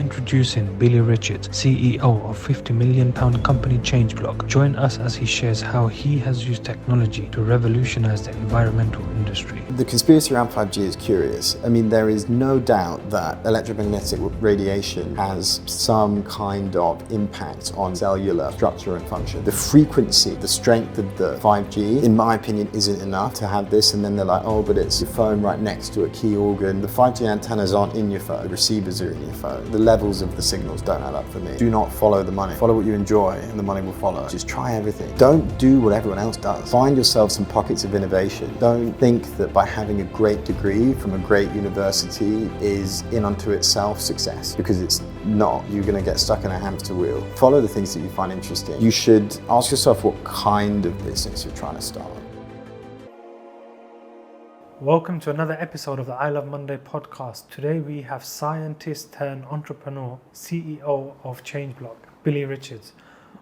Introducing Billy Richards, CEO of £50 million company Changeblock. Join us as he shares how he has used technology to revolutionize the environmental industry. The conspiracy around 5G is curious. I mean, there is no doubt that electromagnetic radiation has some kind of impact on cellular structure and function. The frequency, the strength of the 5G, in my opinion, isn't enough to have this, and then they're like, oh, but it's your phone right next to a key organ. The 5G antennas aren't in your phone, the receivers are in your phone. The levels of the signals don't add up for me. Do not follow the money. Follow what you enjoy and the money will follow. Just try everything. Don't do what everyone else does. Find yourself some pockets of innovation. Don't think that by having a great degree from a great university is in unto itself success, because it's not. You're going to get stuck in a hamster wheel. Follow the things that you find interesting. You should ask yourself what kind of business you're trying to start. Welcome to another episode of the I Love Monday podcast. Today we have scientist turned entrepreneur, CEO of Changeblock, Billy Richards.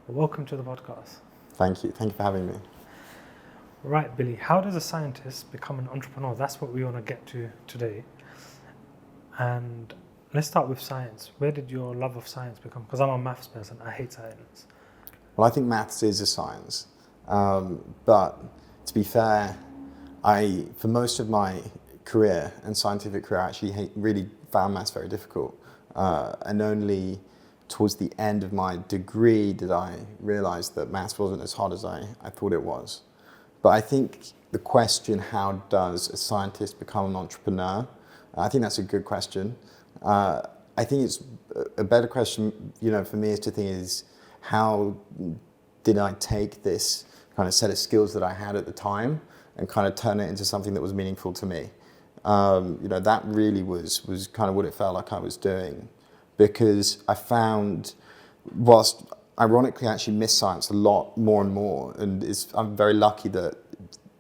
Welcome to the podcast. Thank you. Thank you for having me. Right, Billy, how does a scientist become an entrepreneur? That's what we want to get to today. And let's start with science. Where did your love of science become? Because I'm a maths person, I hate science. Well, I think maths is a science. But to be fair, for most of my career and scientific career, I actually really found maths very difficult. And only towards the end of my degree did I realize that maths wasn't as hard as I thought it was. But I think the question, how does a scientist become an entrepreneur? I think that's a good question. I think it's a better question, for me is to think is, how did I take this kind of set of skills that I had at the time and kind of turn it into something that was meaningful to me? That really was kind of what it felt like I was doing, because I found, whilst ironically I actually miss science a lot more and more, and I'm very lucky that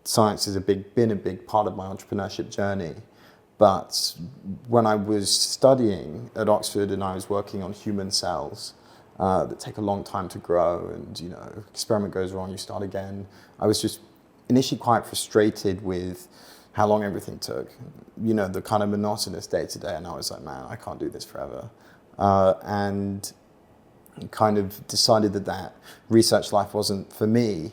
science has been a big part of my entrepreneurship journey. But when I was studying at Oxford and I was working on human cells that take a long time to grow, and experiment goes wrong, you start again, I was just initially quite frustrated with how long everything took, the kind of monotonous day to day, and I was like, man, I can't do this forever. And kind of decided that research life wasn't for me.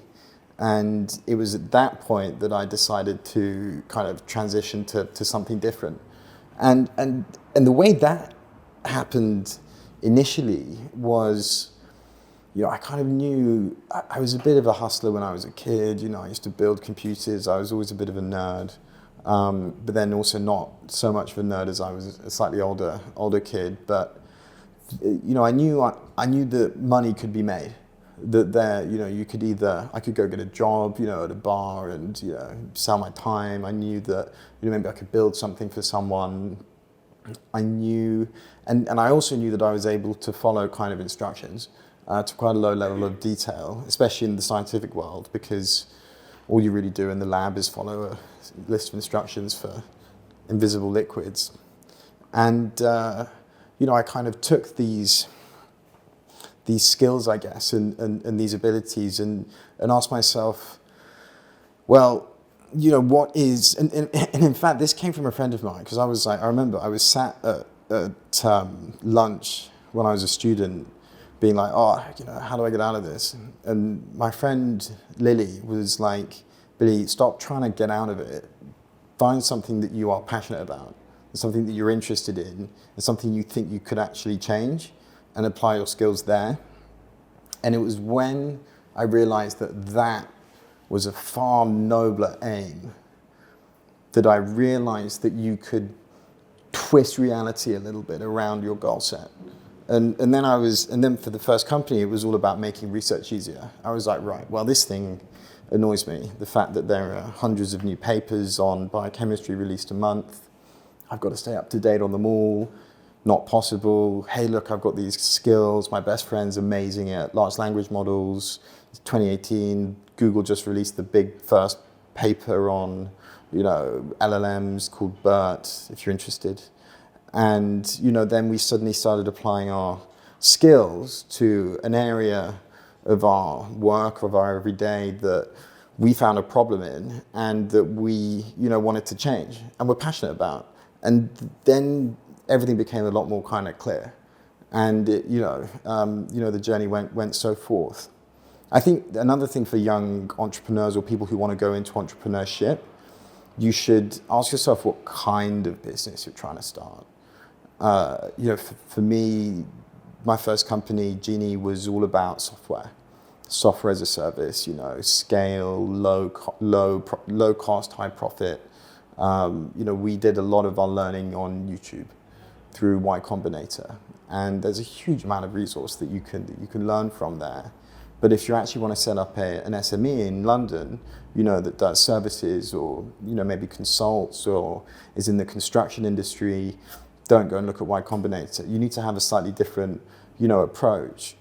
And it was at that point that I decided to kind of transition to something different. And the way that happened initially was, I kind of knew I was a bit of a hustler when I was a kid. I used to build computers. I was always a bit of a nerd, but then also not so much of a nerd as I was a slightly older kid. But I knew that money could be made. That I could go get a job, at a bar and sell my time. I knew that maybe I could build something for someone. I knew, and I also knew that I was able to follow kind of instructions to quite a low level of detail, especially in the scientific world, because all you really do in the lab is follow a list of instructions for invisible liquids. And I kind of took these skills, I guess, and these abilities, and asked myself, well, what is, and in fact, this came from a friend of mine, because I remember I was sat at lunch when I was a student, being like, how do I get out of this? And my friend Lily was like, Billy, stop trying to get out of it. Find something that you are passionate about, something that you're interested in, and something you think you could actually change, and apply your skills there. And it was when I realized that was a far nobler aim, that I realized that you could twist reality a little bit around your goal set. And then for the first company, it was all about making research easier. I was like, right, well, this thing annoys me. The fact that there are hundreds of new papers on biochemistry released a month. I've got to stay up to date on them all. Not possible. Hey, look, I've got these skills. My best friend's amazing at large language models. 2018, Google just released the big first paper on, LLMs called BERT, if you're interested. And, then we suddenly started applying our skills to an area of our work, of our everyday, that we found a problem in and that we, wanted to change and we're passionate about. And then everything became a lot more kind of clear. and the journey went so forth. I think another thing for young entrepreneurs or people who want to go into entrepreneurship, you should ask yourself what kind of business you're trying to start. For me, my first company, Genie, was all about software as a service. Scale, low cost, high profit. We did a lot of our learning on YouTube through Y Combinator, and there's a huge amount of resource that you can learn from there. But if you actually want to set up an SME in London, that does services or, maybe consults or is in the construction industry, don't go and look at Y Combinator. You need to have a slightly different, approach.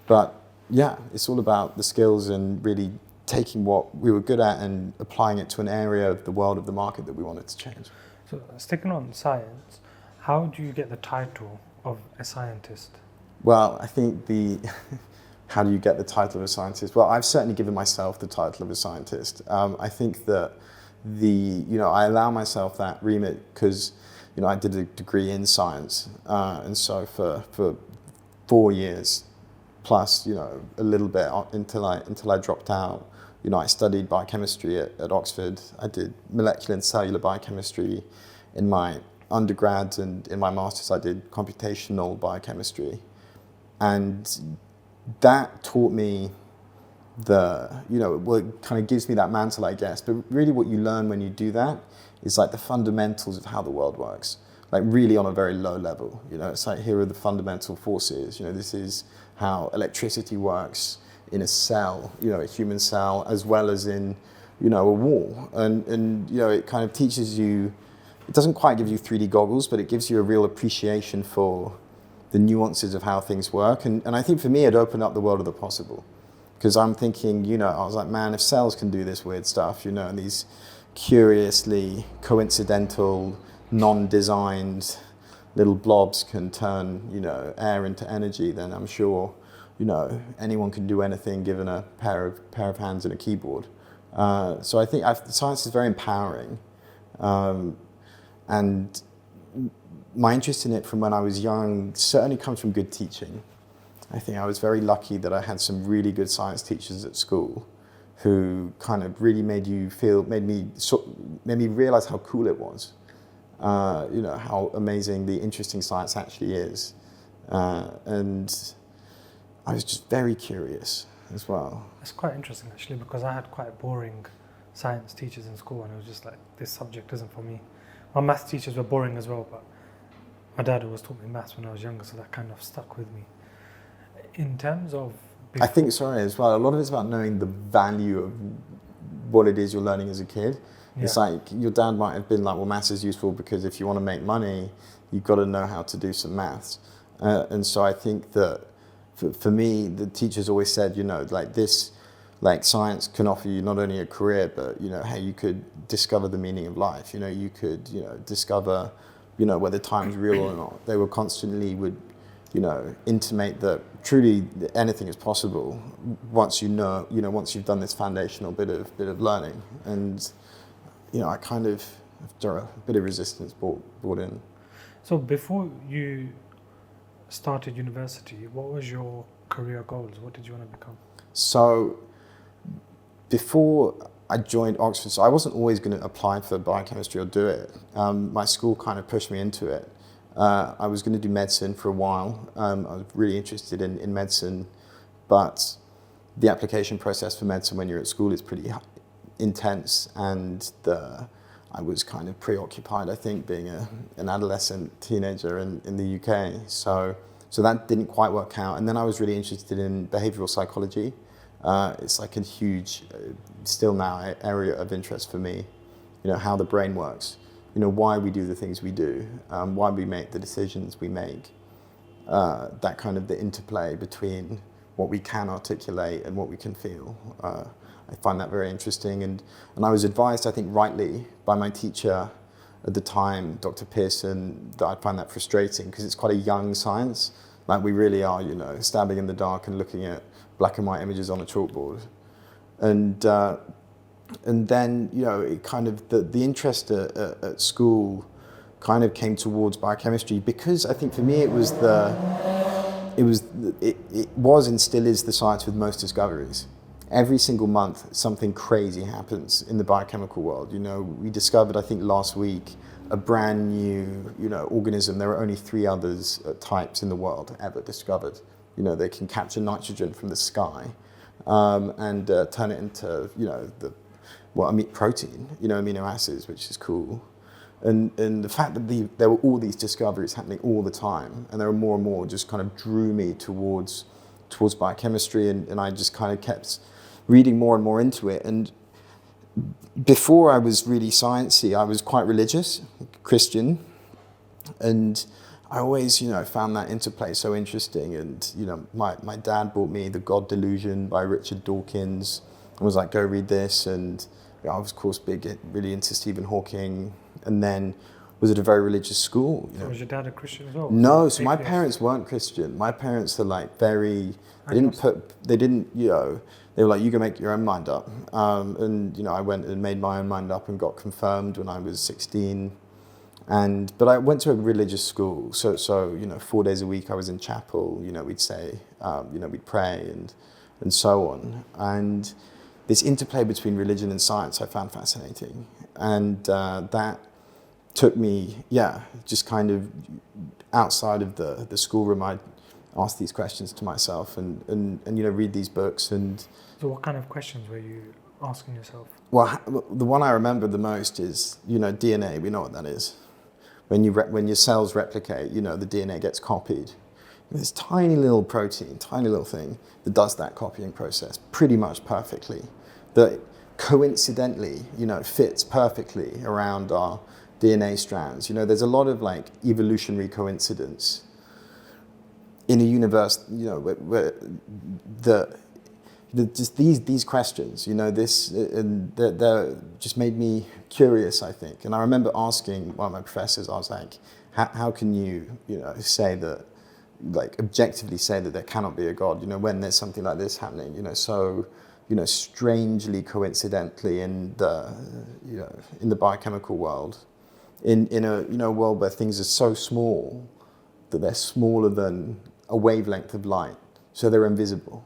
But yeah, it's all about the skills and really taking what we were good at and applying it to an area of the world of the market that we wanted to change. So sticking on science, how do you get the title of a scientist? Well, I think how do you get the title of a scientist? Well, I've certainly given myself the title of a scientist. I think that I allow myself that remit because, I did a degree in science. And so for 4 years plus, a little bit until I dropped out, I studied biochemistry at Oxford. I did molecular and cellular biochemistry in my undergrad, and in my master's I did computational biochemistry. And that taught me it kind of gives me that mantle, I guess. But really what you learn when you do that is like the fundamentals of how the world works, like really on a very low level. It's like, here are the fundamental forces. This is how electricity works in a cell, a human cell, as well as in, a wall. And it kind of teaches you, it doesn't quite give you 3D goggles, but it gives you a real appreciation for the nuances of how things work. And I think for me, it opened up the world of the possible. Because I'm thinking, I was like, man, if cells can do this weird stuff, and these curiously coincidental, non-designed little blobs can turn, air into energy, then I'm sure, anyone can do anything given a pair of hands and a keyboard. So I think science is very empowering. And my interest in it from when I was young certainly comes from good teaching. I think I was very lucky that I had some really good science teachers at school who kind of really made me realize how cool it was. How amazing the interesting science actually is. And I was just very curious as well. It's quite interesting actually, because I had quite boring science teachers in school, and it was just like, this subject isn't for me. My maths teachers were boring as well, but my dad always taught me maths when I was younger, so that kind of stuck with me. In terms of... I think, as well, a lot of it's about knowing the value of what it is you're learning as a kid. Yeah. It's like, your dad might have been like, well, maths is useful because if you want to make money, you've got to know how to do some maths. And so I think that for me, the teachers always said, science can offer you not only a career, but, hey, you could discover the meaning of life. You could, discover, whether time's real or not. They were constantly intimate that truly anything is possible once once you've done this foundational bit of learning. And, I kind of, after a bit of resistance, bought in. So before you started university, what was your career goals? What did you want to become? So before I joined Oxford, so I wasn't always going to apply for biochemistry or do it. My school kind of pushed me into it. I was going to do medicine for a while. I was really interested in medicine, but the application process for medicine when you're at school is pretty intense, and I was kind of preoccupied, I think, being an adolescent teenager in the UK. So that didn't quite work out. And then I was really interested in behavioral psychology. It's like a huge, still now, area of interest for me. How the brain works. Why we do the things we do, why we make the decisions we make, that kind of the interplay between what we can articulate and what we can feel. I find that very interesting, and I was advised, I think rightly, by my teacher at the time, Dr. Pearson, that I find that frustrating because it's quite a young science. Like, we really are, stabbing in the dark and looking at black and white images on a chalkboard. And then, it kind of, the interest at school kind of came towards biochemistry because I think for me it was it was and still is the science with most discoveries. Every single month, something crazy happens in the biochemical world. We discovered, I think last week, a brand new, organism. There are only 3 others types in the world ever discovered. They can capture nitrogen from the sky and turn it into, protein, amino acids, which is cool. And the fact that there were all these discoveries happening all the time, and there were more and more, just kind of drew me towards biochemistry, and I just kind of kept reading more and more into it. And before I was really sciencey, I was quite religious, Christian, and I always, found that interplay so interesting. And, my dad bought me The God Delusion by Richard Dawkins and was like, go read this. And I was, of course, really into Stephen Hawking, and then was at a very religious school. So was your dad a Christian as well? No, so my parents weren't Christian. My parents are like they were like, you can make your own mind up. And, I went and made my own mind up and got confirmed when I was 16. But I went to a religious school. So 4 days a week I was in chapel, we'd say, we'd pray and so on. And this interplay between religion and science I found fascinating. And that took me, just kind of outside of the schoolroom. I'd ask these questions to myself and read these books. And so what kind of questions were you asking yourself? Well, the one I remember the most is, DNA. We know what that is. When your cells replicate, the DNA gets copied. This tiny little protein, tiny little thing that does that copying process pretty much perfectly, that coincidentally, fits perfectly around our DNA strands. There's a lot of like evolutionary coincidence in a universe, where just these questions, they're just made me curious, I think. And I remember asking one of my professors, I was like, how can you, say that, like objectively say that there cannot be a God, when there's something like this happening, so, strangely coincidentally in the biochemical world, in a world where things are so small that they're smaller than a wavelength of light, so they're invisible.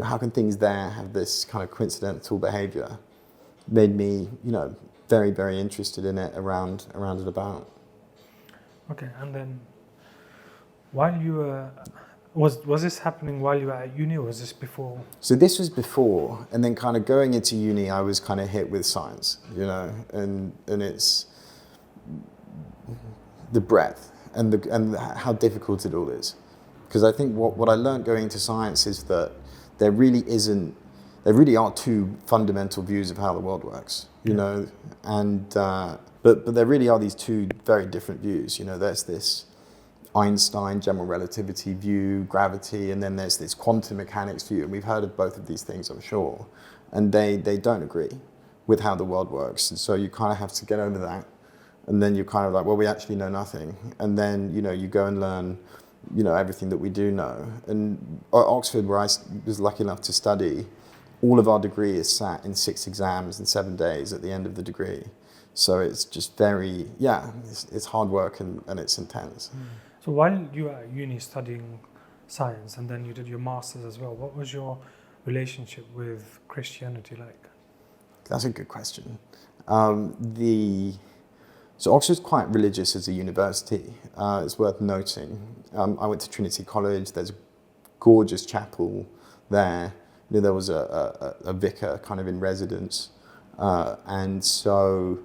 How can things there have this kind of coincidental behavior? Made me, very, very interested in it around and about. Okay, and then while you were, was this happening while you were at uni, or was this before? So this was before, and then kind of going into uni, I was kind of hit with science, and it's the breadth and how difficult it all is. Because I think what I learned going into science is that there really are 2 fundamental views of how the world works, and but there really are these 2 very different views. There's this Einstein general relativity view, gravity, and then there's this quantum mechanics view, and we've heard of both of these things, I'm sure, and they don't agree with how the world works, and so you kind of have to get over that, and then you're kind of like, well, we actually know nothing, and then you go and learn everything that we do know. And at Oxford, where I was lucky enough to study, all of our degree is sat in 6 exams in 7 days at the end of the degree. So it's just very, it's hard work and it's intense. So while you were at uni studying science and then you did your master's as well, what was your relationship with Christianity like? That's a good question. So Oxford's quite religious as a university. It's worth noting. I went to Trinity College. There's a gorgeous chapel there. There was a vicar kind of in residence, and so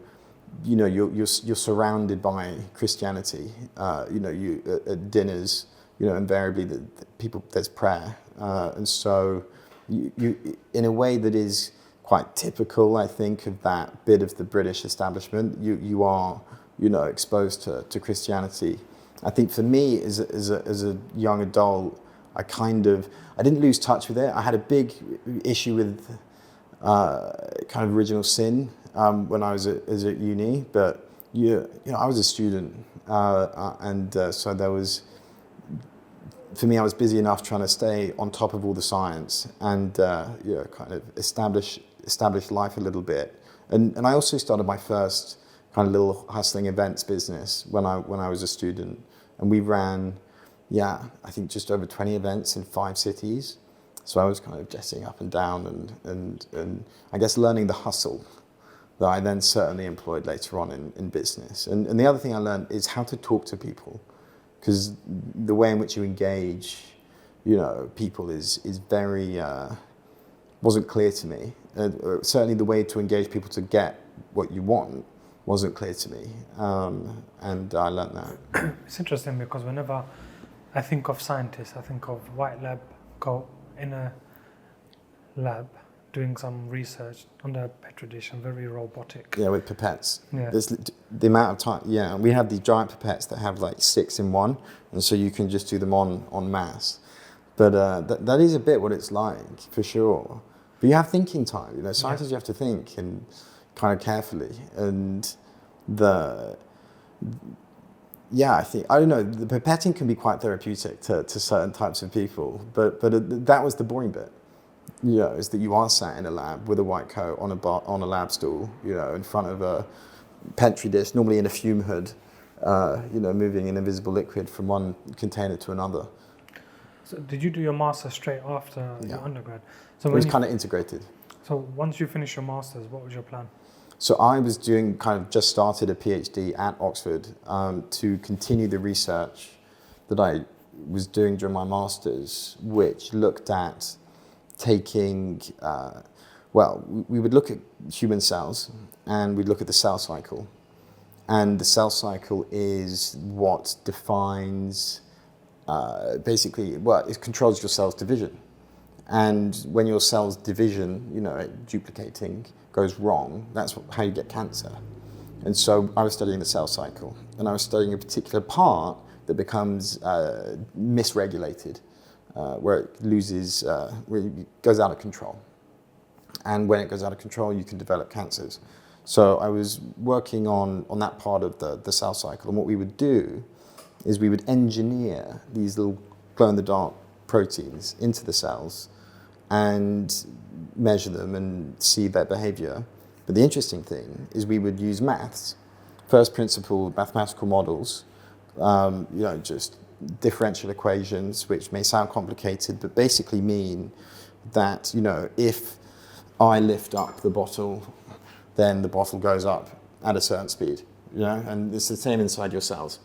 you're surrounded by Christianity. You at dinners, invariably there's prayer, and so you in a way that is quite typical, I think, of that bit of the British establishment. You are, exposed to Christianity. I think for me, as a young adult, I didn't lose touch with it. I had a big issue with kind of original sin when I was at uni, but I was a student, and so there was. For me, I was busy enough trying to stay on top of all the science and kind of establish life a little bit. And I also started my first kind of little hustling events business when I was a student. And we ran, yeah, I think just over 20 events in 5 cities. So I was kind of jetting up and down and I guess learning the hustle that I then certainly employed later on in business. And the other thing I learned is how to talk to people, because the way in which you engage, people is very, wasn't clear to me. Certainly the way to engage people to get what you want wasn't clear to me. And I learned that. It's interesting because whenever I think of scientists, I think of white lab coat in a lab doing some research on the petri dish and very robotic. Yeah, with pipettes. Yeah. There's the amount of time. Yeah, we have these giant pipettes that have like 6 in one, and so you can just do them en masse. But that is a bit what it's like for sure. But you have thinking time. Scientists, you have to think and kind of carefully. And I think, I don't know, the pipetting can be quite therapeutic to certain types of people. But that was the boring bit. Is that you are sat in a lab with a white coat on a lab stool, in front of a petri dish, normally in a fume hood, moving an invisible liquid from one container to another. So did you do your master's straight after your undergrad? So it was kind of integrated. So once you finished your master's, what was your plan? So I was just started a PhD at Oxford to continue the research that I was doing during my master's, which looked at taking, we would look at human cells and we'd look at the cell cycle. And the cell cycle is what defines, it controls your cell's division. And when your cell's division, duplicating, goes wrong, that's how you get cancer. And so I was studying the cell cycle, and I was studying a particular part that becomes misregulated, where it loses, where it goes out of control. And when it goes out of control, you can develop cancers. So I was working on that part of the cell cycle, and what we would do is we would engineer these little glow-in-the-dark proteins into the cells and measure them and see their behavior. But the interesting thing is we would use maths, first principle mathematical models, just differential equations, which may sound complicated, but basically mean that, if I lift up the bottle, then the bottle goes up at a certain speed, and it's the same inside your cells.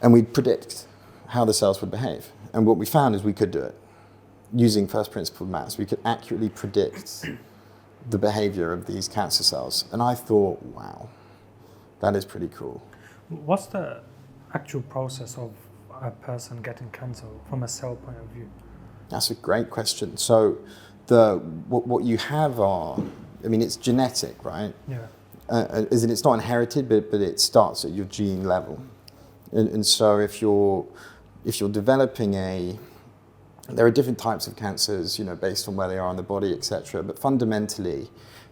And we'd predict how the cells would behave. And what we found is we could do it. Using first principle maths, we could accurately predict the behavior of these cancer cells. And I thought, wow, that is pretty cool. What's the actual process of a person getting cancer from a cell point of view? That's a great question. So what you have it's genetic, right? Yeah. As in, it's not inherited, but it starts at your gene level. And so if you're developing there are different types of cancers, based on where they are in the body, etc. But fundamentally,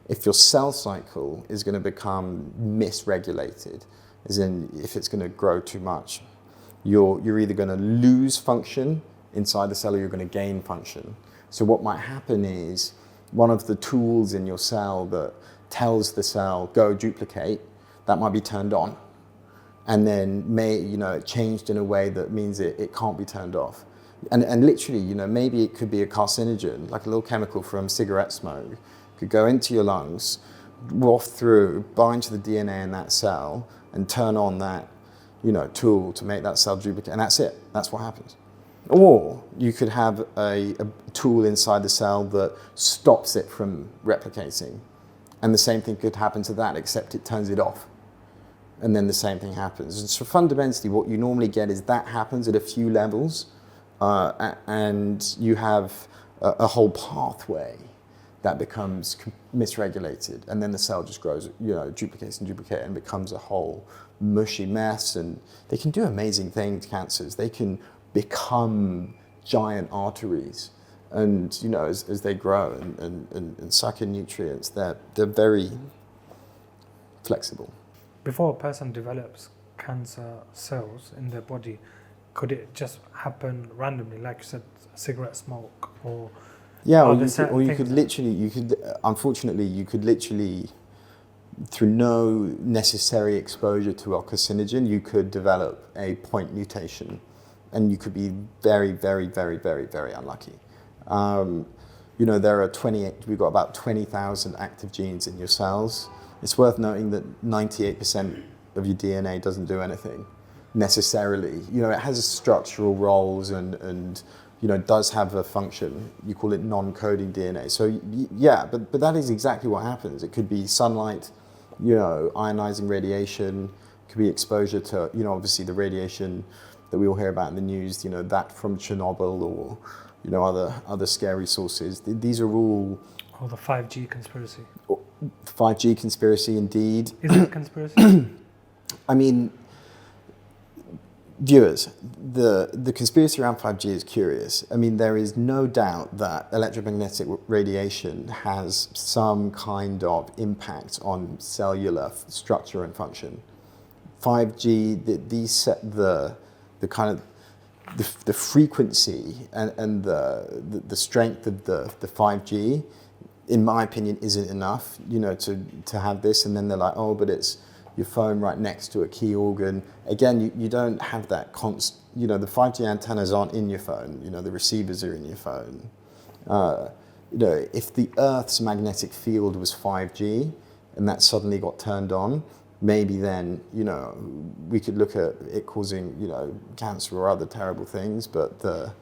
if your cell cycle is going to become misregulated, as in if it's going to grow too much, you're either going to lose function inside the cell or you're going to gain function. So what might happen is one of the tools in your cell that tells the cell, go duplicate, that might be turned on. And then changed in a way that means it can't be turned off. And literally, maybe it could be a carcinogen, like a little chemical from cigarette smoke, could go into your lungs, waft through, bind to the DNA in that cell, and turn on that, tool to make that cell duplicate, and that's it. That's what happens. Or you could have a tool inside the cell that stops it from replicating, and the same thing could happen to that, except it turns it off. And then the same thing happens. And so fundamentally, what you normally get is that happens at a few levels, and you have a whole pathway that becomes misregulated, and then the cell just grows, duplicates and becomes a whole mushy mess. And they can do amazing things, cancers. They can become giant arteries, and as they grow and suck in nutrients, they're very flexible. Before a person develops cancer cells in their body, could it just happen randomly, like you said, cigarette smoke, or you could literally through no necessary exposure to a carcinogen, you could develop a point mutation, and you could be very, very, very, very, very unlucky. We've got about 20,000 active genes in your cells. It's worth noting that 98% of your DNA doesn't do anything necessarily. It has structural roles and does have a function. You call it non-coding DNA. So yeah, but that is exactly what happens. It could be sunlight, ionizing radiation, it could be exposure to, obviously the radiation that we all hear about in the news, that from Chernobyl or, other scary sources. These are all... Or the 5G conspiracy. 5G conspiracy, indeed. Is it a conspiracy? I mean, viewers, the conspiracy around 5G is curious. I mean, there is no doubt that electromagnetic radiation has some kind of impact on cellular structure and function. 5G, these set the kind of the frequency and the strength of the 5G, in my opinion, isn't enough, to have this. And then they're like, oh, but it's your phone right next to a key organ. Again, you don't have that the 5G antennas aren't in your phone. The receivers are in your phone. If the Earth's magnetic field was 5G and that suddenly got turned on, maybe then, we could look at it causing, cancer or other terrible things, but the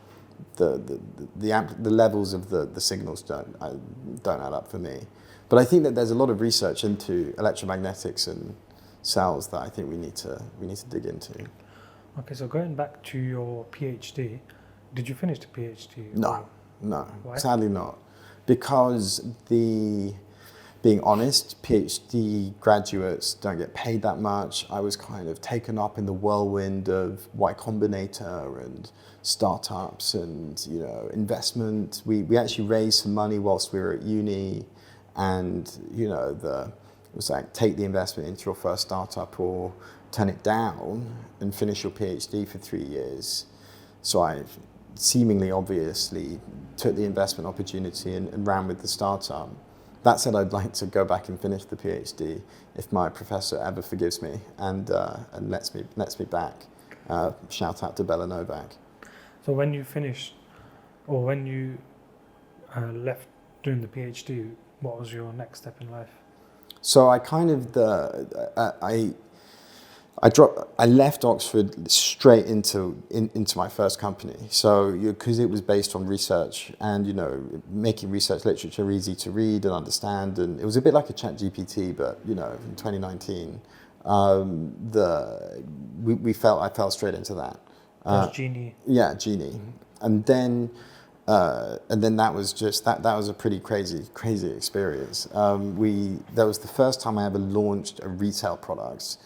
levels of the signals don't add up for me. But I think that there's a lot of research into electromagnetics and cells that I think we need to dig into. Okay, so going back to your PhD, did you finish the PhD? No, Why? sadly not, because being honest, PhD graduates don't get paid that much. I was kind of taken up in the whirlwind of Y Combinator and startups and investment. We actually raised some money whilst we were at uni, and it was like, take the investment into your first startup or turn it down and finish your PhD for 3 years. So I seemingly obviously took the investment opportunity and ran with the startup. That said, I'd like to go back and finish the PhD if my professor ever forgives me and lets me back. Shout out to Bella Novak. So when you finished, or when you left doing the PhD, what was your next step in life? So I kind of I left Oxford straight into my first company. So because it was based on research and making research literature easy to read and understand, and it was a bit like a ChatGPT, but in 2019, I fell straight into that. Genie. Yeah, Genie, and then that was just that was a pretty crazy experience. That was the first time I ever launched a retail product,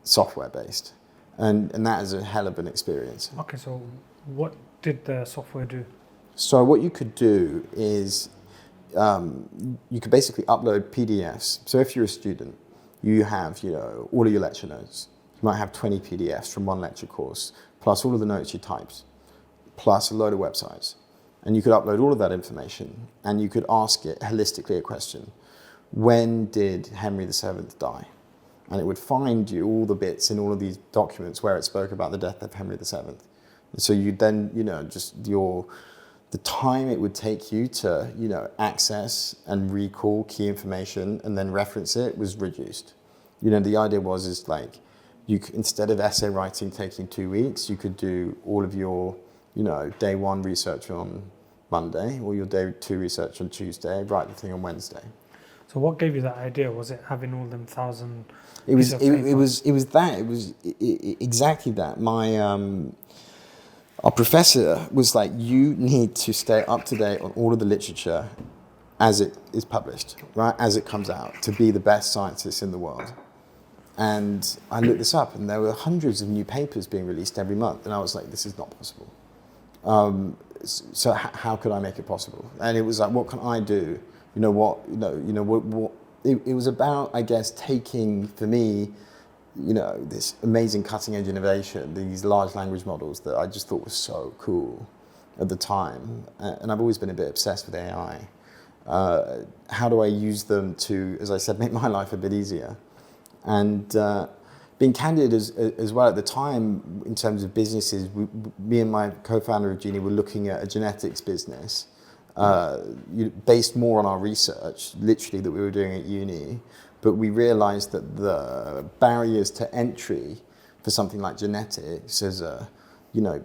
software based, and that is a hell of an experience. Okay, so what did the software do? So what you could do is you could basically upload PDFs. So if you're a student, you have all of your lecture notes. You might have 20 PDFs from one lecture course, plus all of the notes you typed, plus a load of websites. And you could upload all of that information, and you could ask it holistically a question. When did Henry VII die? And it would find you all the bits in all of these documents where it spoke about the death of Henry VII. And so you then, the time it would take you to, access and recall key information and then reference it was reduced. The idea is like, instead of essay writing taking 2 weeks, you could do all of your, day one research on Monday, or your day two research on Tuesday, write the thing on Wednesday. So what gave you that idea? Was it having all them 1,000? It was exactly that. Our professor was like, you need to stay up to date on all of the literature as it is published, right? As it comes out, to be the best scientist in the world. And I looked this up, and there were hundreds of new papers being released every month, and I was like, this is not possible. So how could I make it possible? And it was like, what can I do? It was about, I guess, taking, for me, this amazing cutting edge innovation, these large language models that I just thought was so cool at the time. And I've always been a bit obsessed with AI. How do I use them to, as I said, make my life a bit easier? And being candid as well, at the time, in terms of businesses, me and my co-founder of Genie were looking at a genetics business based more on our research, literally, that we were doing at uni. But we realized that the barriers to entry for something like genetics as a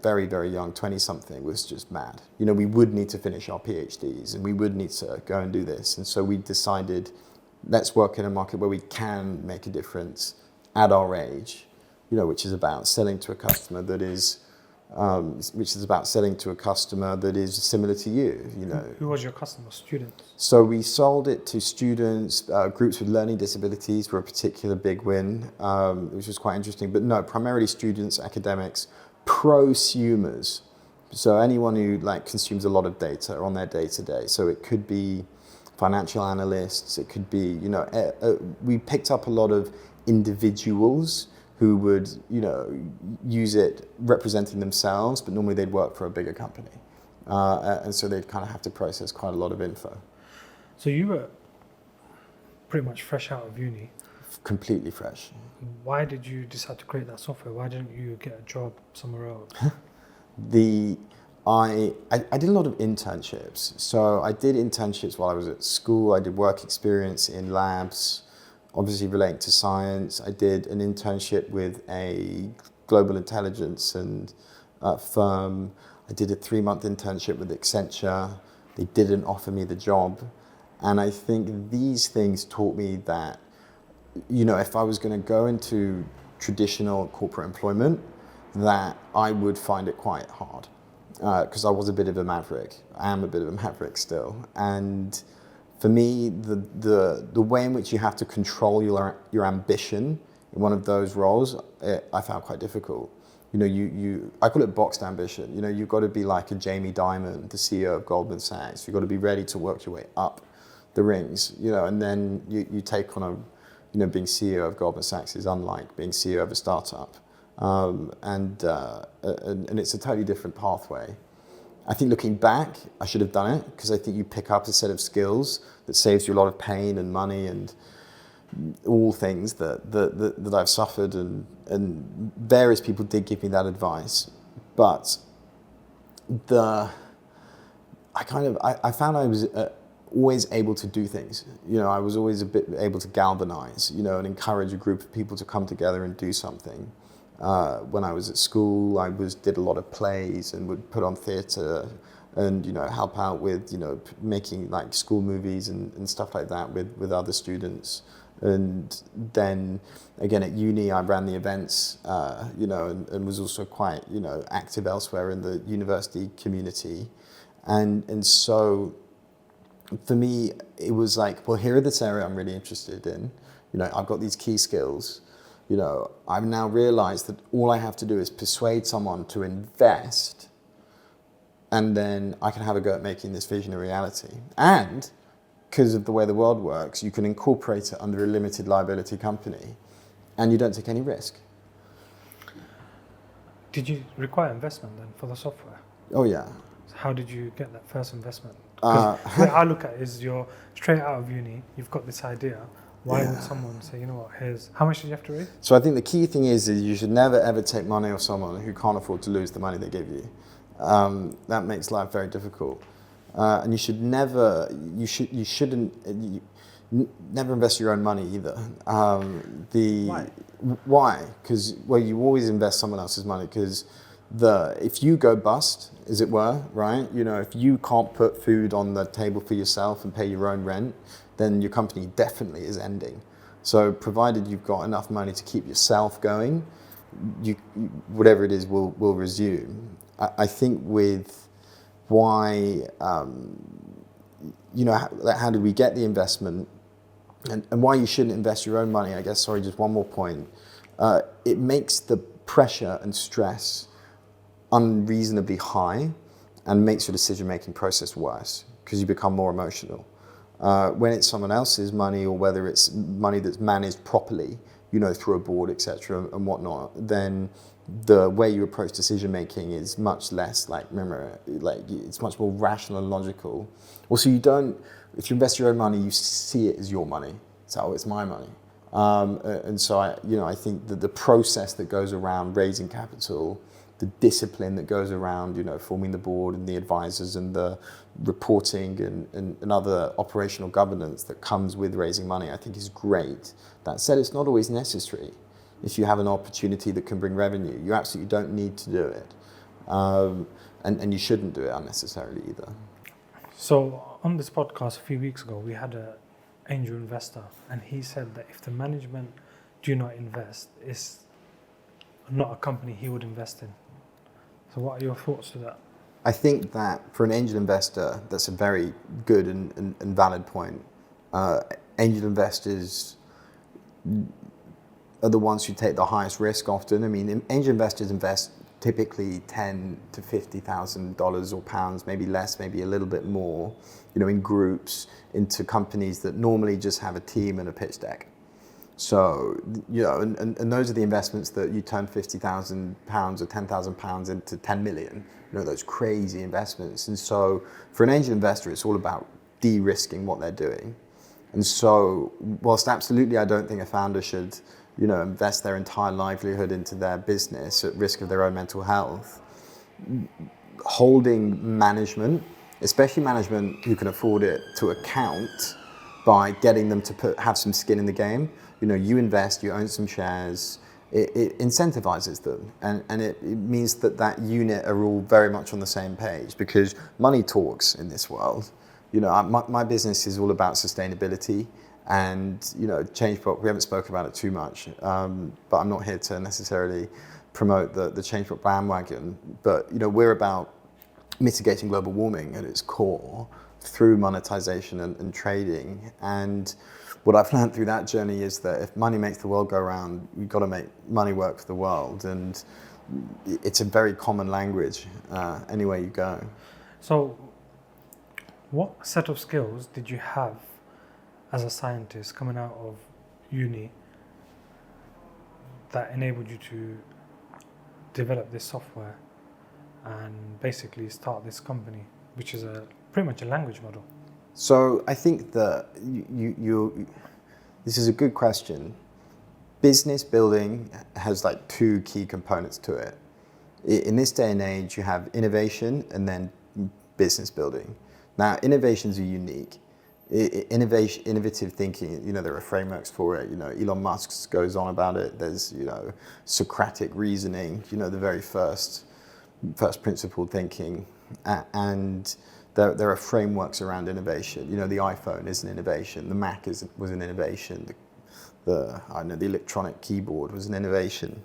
very, very young 20-something was just mad. We would need to finish our PhDs and we would need to go and do this. And so we decided, let's work in a market where we can make a difference at our age, which is about selling to a customer that is, similar to you, Who was your customer? Students? So we sold it to students, groups with learning disabilities were a particular big win, which was quite interesting. But no, primarily students, academics, prosumers. So anyone who consumes a lot of data on their day-to-day. So it could be financial analysts, it could be, we picked up a lot of individuals who would, use it representing themselves, but normally they'd work for a bigger company. And so they'd kind of have to process quite a lot of info. So you were pretty much fresh out of uni. Completely fresh. Why did you decide to create that software? Why didn't you get a job somewhere else? I did a lot of internships. So I did internships while I was at school. I did work experience in labs, obviously relating to science. I did an internship with a global intelligence and firm. I did a 3-month internship with Accenture. They didn't offer me the job. And I think these things taught me that, if I was going to go into traditional corporate employment, that I would find it quite hard. Because I was a bit of a maverick. I am a bit of a maverick still. And for me, the way in which you have to control your ambition in one of those roles, I found quite difficult. I call it boxed ambition. You've got to be like a Jamie Dimon, the CEO of Goldman Sachs. You've got to be ready to work your way up the rings, and then you take on being CEO of Goldman Sachs is unlike being CEO of a startup. And it's a totally different pathway. I think looking back, I should have done it because I think you pick up a set of skills that saves you a lot of pain and money and all things that I've suffered, and various people did give me that advice. But I found I was always able to do things. I was always a bit able to galvanize, and encourage a group of people to come together and do something. When I was at school, I did a lot of plays and would put on theatre and, help out with, making school movies and stuff like that with other students. And then again at uni, I ran the events, and was also quite, active elsewhere in the university community. And so for me, it was well, here are this area I'm really interested in. I've got these key skills. I've now realized that all I have to do is persuade someone to invest, and then I can have a go at making this vision a reality. And because of the way the world works, you can incorporate it under a limited liability company, and you don't take any risk. Did you require investment then for the software? Oh yeah. How did you get that first investment? The way I look at it is you're straight out of uni, you've got this idea. Why would someone say, how much did you have to raise? So I think the key thing is you should never ever take money off someone who can't afford to lose the money they give you. That makes life very difficult. And you should never, never invest your own money either. Why? Because, you always invest someone else's money because if you go bust, as it were, right? If you can't put food on the table for yourself and pay your own rent, then your company definitely is ending. So provided you've got enough money to keep yourself going, whatever it is will resume. I think with why, how did we get the investment and why you shouldn't invest your own money, I guess, just one more point. It makes the pressure and stress unreasonably high and makes your decision-making process worse because you become more emotional. When it's someone else's money, or whether it's money that's managed properly, through a board, etc., and whatnot, then the way you approach decision making is much less like, remember, like it's much more rational and logical. Also, if you invest your own money, you see it as your money. So, oh, it's my money. And so I think that the process that goes around raising capital, the discipline that goes around, forming the board and the advisors and the reporting and other operational governance that comes with raising money, I think is great. That said, it's not always necessary. If you have an opportunity that can bring revenue, you absolutely don't need to do it. And you shouldn't do it unnecessarily either. So on this podcast a few weeks ago, we had an angel investor, and he said that if the management do not invest, it's not a company he would invest in. So what are your thoughts to that? I think that for an angel investor, that's a very good and valid point. Angel investors are the ones who take the highest risk often. I mean, angel investors invest typically $10,000 to $50,000 or pounds, maybe less, maybe a little bit more, in groups into companies that normally just have a team and a pitch deck. So, and those are the investments that you turn £50,000 or £10,000 into 10 million, those crazy investments. And so for an angel investor, it's all about de-risking what they're doing. And so whilst absolutely I don't think a founder should invest their entire livelihood into their business at risk of their own mental health, holding management, especially management who can afford it, to account by getting them to have some skin in the game. You invest, you own some shares, it incentivizes them. And it means that unit are all very much on the same page, because money talks in this world. My business is all about sustainability. And, Changeblock, we haven't spoken about it too much, but I'm not here to necessarily promote the Changeblock bandwagon. But, we're about mitigating global warming at its core through monetization and trading. And what I've learned through that journey is that if money makes the world go round, you've got to make money work for the world. And it's a very common language anywhere you go. So what set of skills did you have as a scientist coming out of uni that enabled you to develop this software and basically start this company, which is pretty much a language model? So I think that this is a good question. Business building has like two key components to it. In this day and age, you have innovation and then business building. Now, innovations are unique. Innovative thinking, there are frameworks for it. Elon Musk goes on about it. There's, Socratic reasoning, the very first principled thinking. And there are frameworks around innovation. The iPhone is an innovation. The Mac was an innovation. The electronic keyboard was an innovation.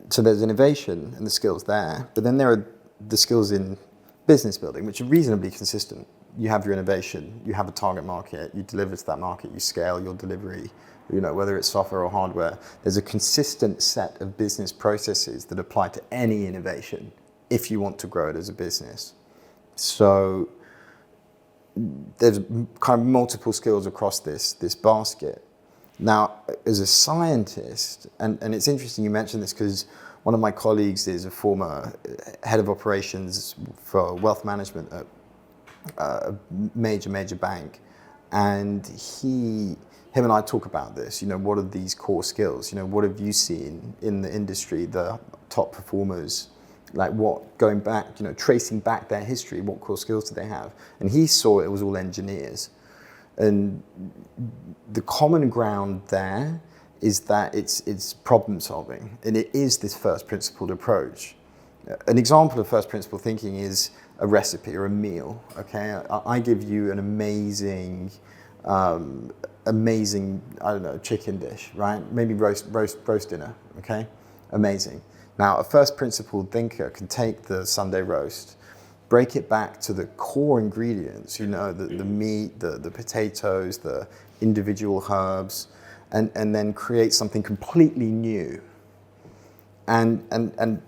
So there's innovation and the skills there. But then there are the skills in business building, which are reasonably consistent. You have your innovation, you have a target market, you deliver to that market, you scale your delivery, whether it's software or hardware. There's a consistent set of business processes that apply to any innovation if you want to grow it as a business. So there's kind of multiple skills across this basket. Now, as a scientist, and it's interesting you mentioned this because one of my colleagues is a former head of operations for wealth management at a major bank, and him and I talk about this. What are these core skills? What have you seen in the industry, the top performers, like going back, tracing back their history, what core skills do they have? And he saw it was all engineers. And the common ground there is that it's problem solving, and it is this first principled approach. An example of first principle thinking is a recipe or a meal. Okay, I give you an amazing, chicken dish, right? Maybe roast dinner. Okay, amazing. Now, a first principled thinker can take the Sunday roast, break it back to the core ingredients. The meat, the potatoes, the individual herbs, and then create something completely new. And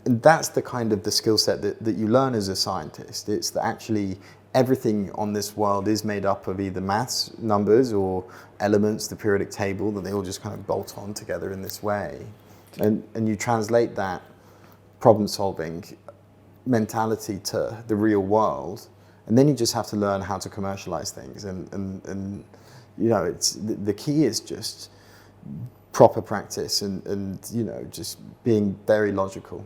that's the kind of the skill set that you learn as a scientist. It's that actually everything on this world is made up of either maths, numbers, or elements, the periodic table, that they all just kind of bolt on together in this way. And you translate that problem-solving mentality to the real world, and then you just have to learn how to commercialize things. And you know, it's the key is just proper practice and you know, just being very logical.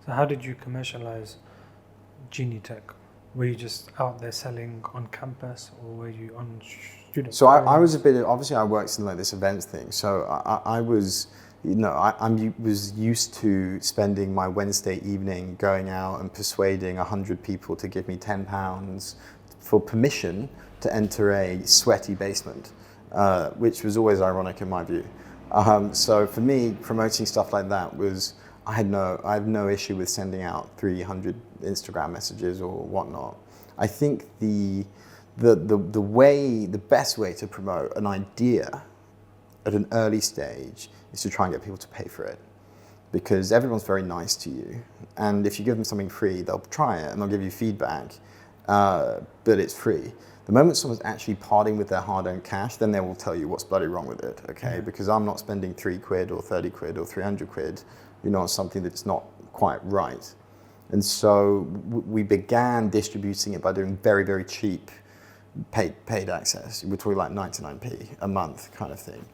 So how did you commercialize Genie Tech? Were you just out there selling on campus, or were you on student? So I was a bit, obviously I worked in like this events thing, so I was, you know, I was used to spending my Wednesday evening going out and persuading 100 people to give me £10 for permission to enter a sweaty basement, which was always ironic in my view. So for me, promoting stuff like that was, I have no issue with sending out 300 Instagram messages or whatnot. I think the best way to promote an idea at an early stage is to try and get people to pay for it, because everyone's very nice to you, and if you give them something free, they'll try it and they'll give you feedback, but it's free. The moment someone's actually parting with their hard-earned cash, then they will tell you what's bloody wrong with it, okay? Yeah. Because I'm not spending £3 or 30 quid or 300 quid, you know, on something that's not quite right. And so we began distributing it by doing very, very cheap paid access. We're talking like 99p a month kind of thing.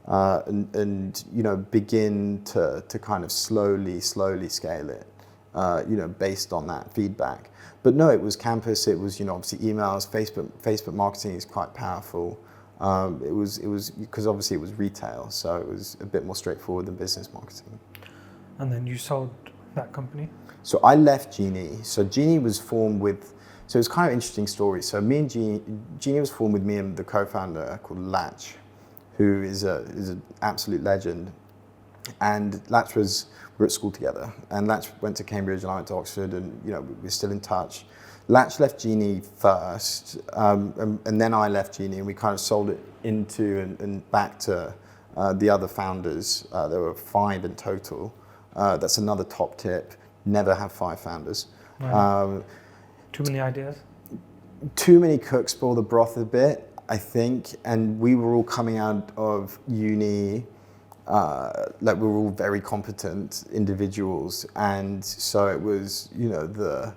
And you know, begin to kind of slowly scale it, you know, based on that feedback. But no, it was campus, it was, you know, obviously emails, Facebook marketing is quite powerful. It was because obviously it was retail, so it was a bit more straightforward than business marketing. And then you sold that company? So I left Genie. So Genie was formed with, so it was kind of an interesting story. So me and Genie was formed with me and the co-founder called Latch, who is an absolute legend. And Latch we're at school together. And Latch went to Cambridge and I went to Oxford, and you know, we're still in touch. Latch left Genie first, and then I left Genie, and we kind of sold it into and back to the other founders. There were 5 in total. That's another top tip. Never have 5 founders. Right. Too many ideas? Too many cooks spoil the broth a bit, I think. And we were all coming out of uni, like we were all very competent individuals. And so it was, you know, the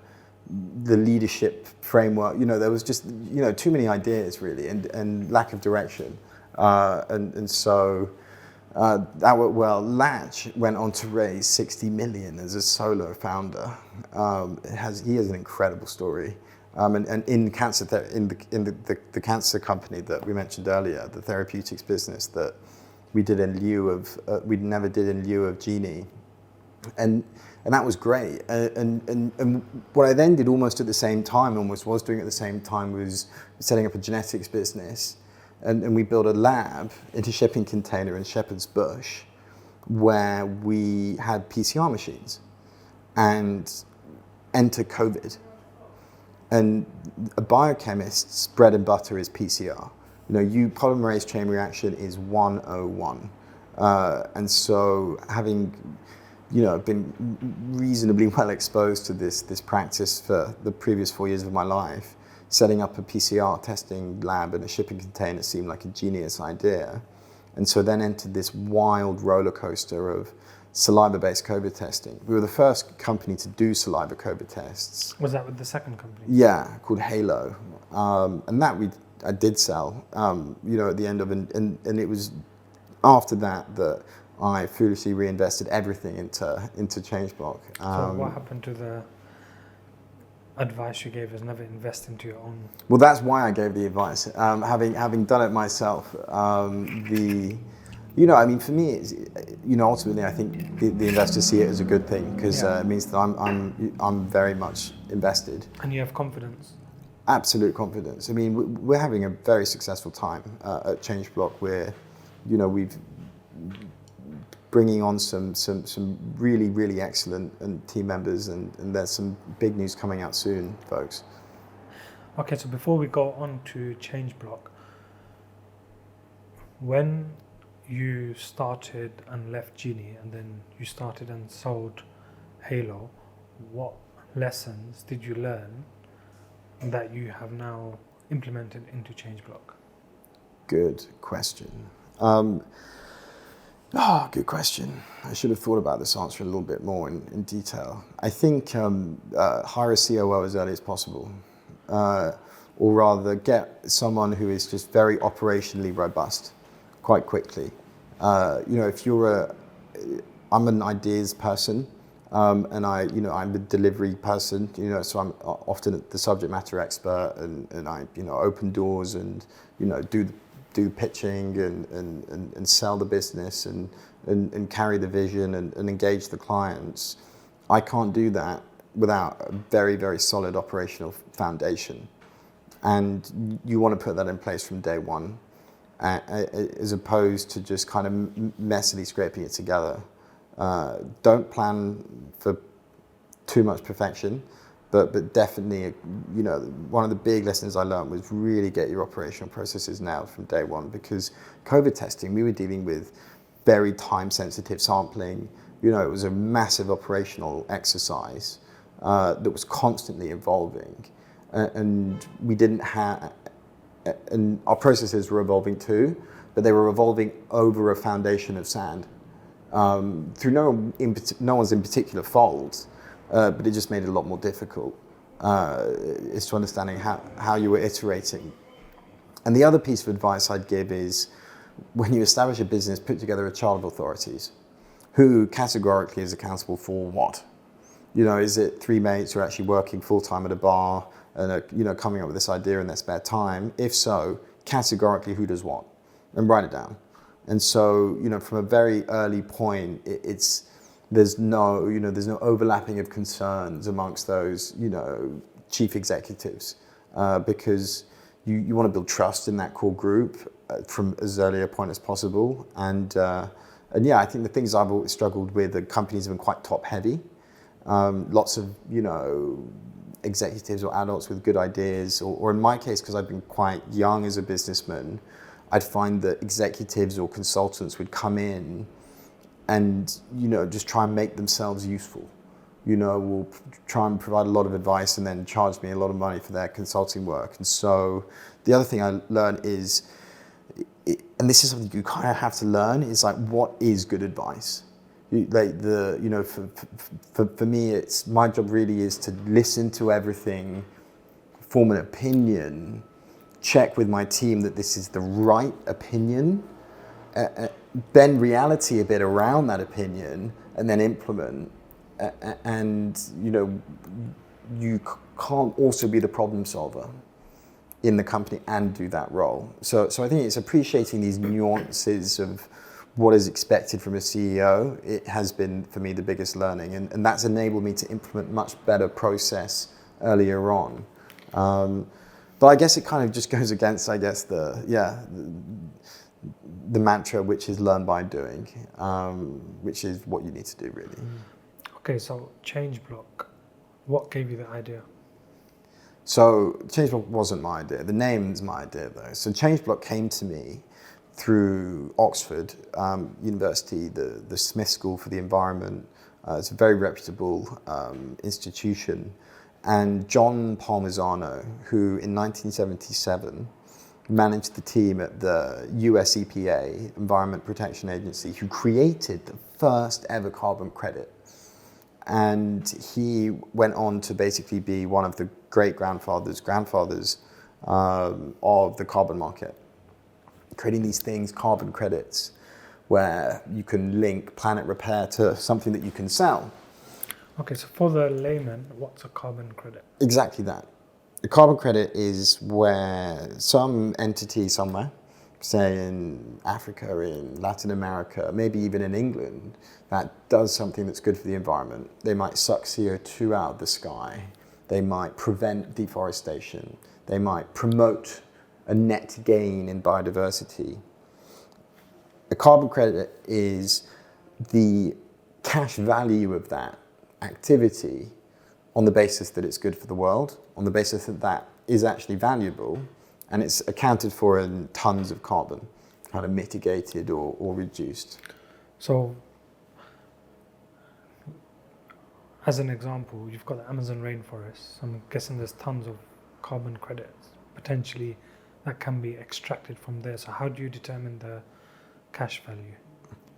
leadership framework, you know, there was just, you know, too many ideas really, and lack of direction. And so that worked well. Latch went on to raise 60 million as a solo founder. He has an incredible story. And in cancer, in the cancer company that we mentioned earlier, the therapeutics business that we did in lieu of, we never did in lieu of Genie. And that was great. And what I then did almost at the same time, almost was doing at the same time, was setting up a genetics business. And we built a lab in a shipping container in Shepherd's Bush where we had PCR machines, and enter COVID. And a biochemist's bread and butter is PCR. You know, polymerase chain reaction is 101. And so having, you know, been reasonably well exposed to this practice for the previous 4 years of my life, setting up a PCR testing lab in a shipping container seemed like a genius idea. And so then entered this wild roller coaster of saliva-based COVID testing. We were the first company to do saliva COVID tests. Was that with the second company? Yeah, called Halo. And that I did sell, you know, at the end of, and it was after that I foolishly reinvested everything into Changeblock. So what happened to the advice you gave us, never invest into your own? Well, that's why I gave the advice. Having done it myself, you know, I mean, for me, it's, you know, ultimately, I think the investors see it as a good thing, because it means that I'm very much invested. And you have confidence? Absolute confidence. I mean, we're having a very successful time at Changeblock, where, you know, we've bringing on some really, really excellent team members, and there's some big news coming out soon, folks. Okay, so before we go on to Changeblock, when you started and left Genie, and then you started and sold Halo, what lessons did you learn that you have now implemented into Changeblock? Good question. Oh, good question. I should have thought about this answer a little bit more in detail. I think hire a COO as early as possible, or rather get someone who is just very operationally robust quite quickly. If I'm an ideas person, and I'm a delivery person, so I'm often the subject matter expert, and I, open doors and, do pitching and sell the business and carry the vision and engage the clients. I can't do that without a very, very solid operational foundation. And you want to put that in place from day one, as opposed to just kind of messily scraping it together. Don't plan for too much perfection, but definitely, one of the big lessons I learned was really get your operational processes nailed from day one, because COVID testing, we were dealing with very time-sensitive sampling. It was a massive operational exercise that was constantly evolving, and we didn't have, and our processes were evolving too, but they were evolving over a foundation of sand. Through no one's in particular fault, but it just made it a lot more difficult. Is to understanding how you were iterating. And the other piece of advice I'd give is, when you establish a business, put together a chart of authorities. Who categorically is accountable for what? Is it three mates who are actually working full-time at a bar and are, coming up with this idea in their spare time? If so, categorically who does what? And write it down. And so, from a very early point, there's no overlapping of concerns amongst those, chief executives, because you want to build trust in that core group from as early a point as possible. And yeah, I think the things I've always struggled with are companies have been quite top heavy. Lots of, executives or adults with good ideas, or in my case, because I've been quite young as a businessman, I'd find that executives or consultants would come in and, just try and make themselves useful. Will try and provide a lot of advice and then charge me a lot of money for their consulting work. And so the other thing I learned is, and this is something you kind of have to learn, is like, what is good advice? For me, it's my job really is to listen to everything, form an opinion, check with my team that this is the right opinion, bend reality a bit around that opinion, and then implement. And you can't also be the problem solver in the company and do that role. So I think it's appreciating these nuances of what is expected from a CEO. It has been, for me, the biggest learning, and that's enabled me to implement much better process earlier on. But I guess it kind of just goes against, the mantra, which is learn by doing, which is what you need to do, really. Okay, so Changeblock, what gave you the idea? So Changeblock wasn't my idea. The name's my idea, though. So Changeblock came to me through Oxford University, the Smith School for the Environment. It's a very reputable institution. And John Palmisano, who in 1977 managed the team at the US EPA, Environment Protection Agency, who created the first ever carbon credit. And he went on to basically be one of the grandfathers of the carbon market, creating these things, carbon credits, where you can link planet repair to something that you can sell. Okay, so for the layman, what's a carbon credit? Exactly that. A carbon credit is where some entity somewhere, say in Africa, in Latin America, maybe even in England, that does something that's good for the environment. They might suck CO2 out of the sky. They might prevent deforestation. They might promote a net gain in biodiversity. A carbon credit is the cash value of that activity on the basis that it's good for the world, on the basis that that is actually valuable, and it's accounted for in tons of carbon, kind of mitigated or reduced. So, as an example, you've got the Amazon rainforest. I'm guessing there's tons of carbon credits, potentially, that can be extracted from there. So how do you determine the cash value?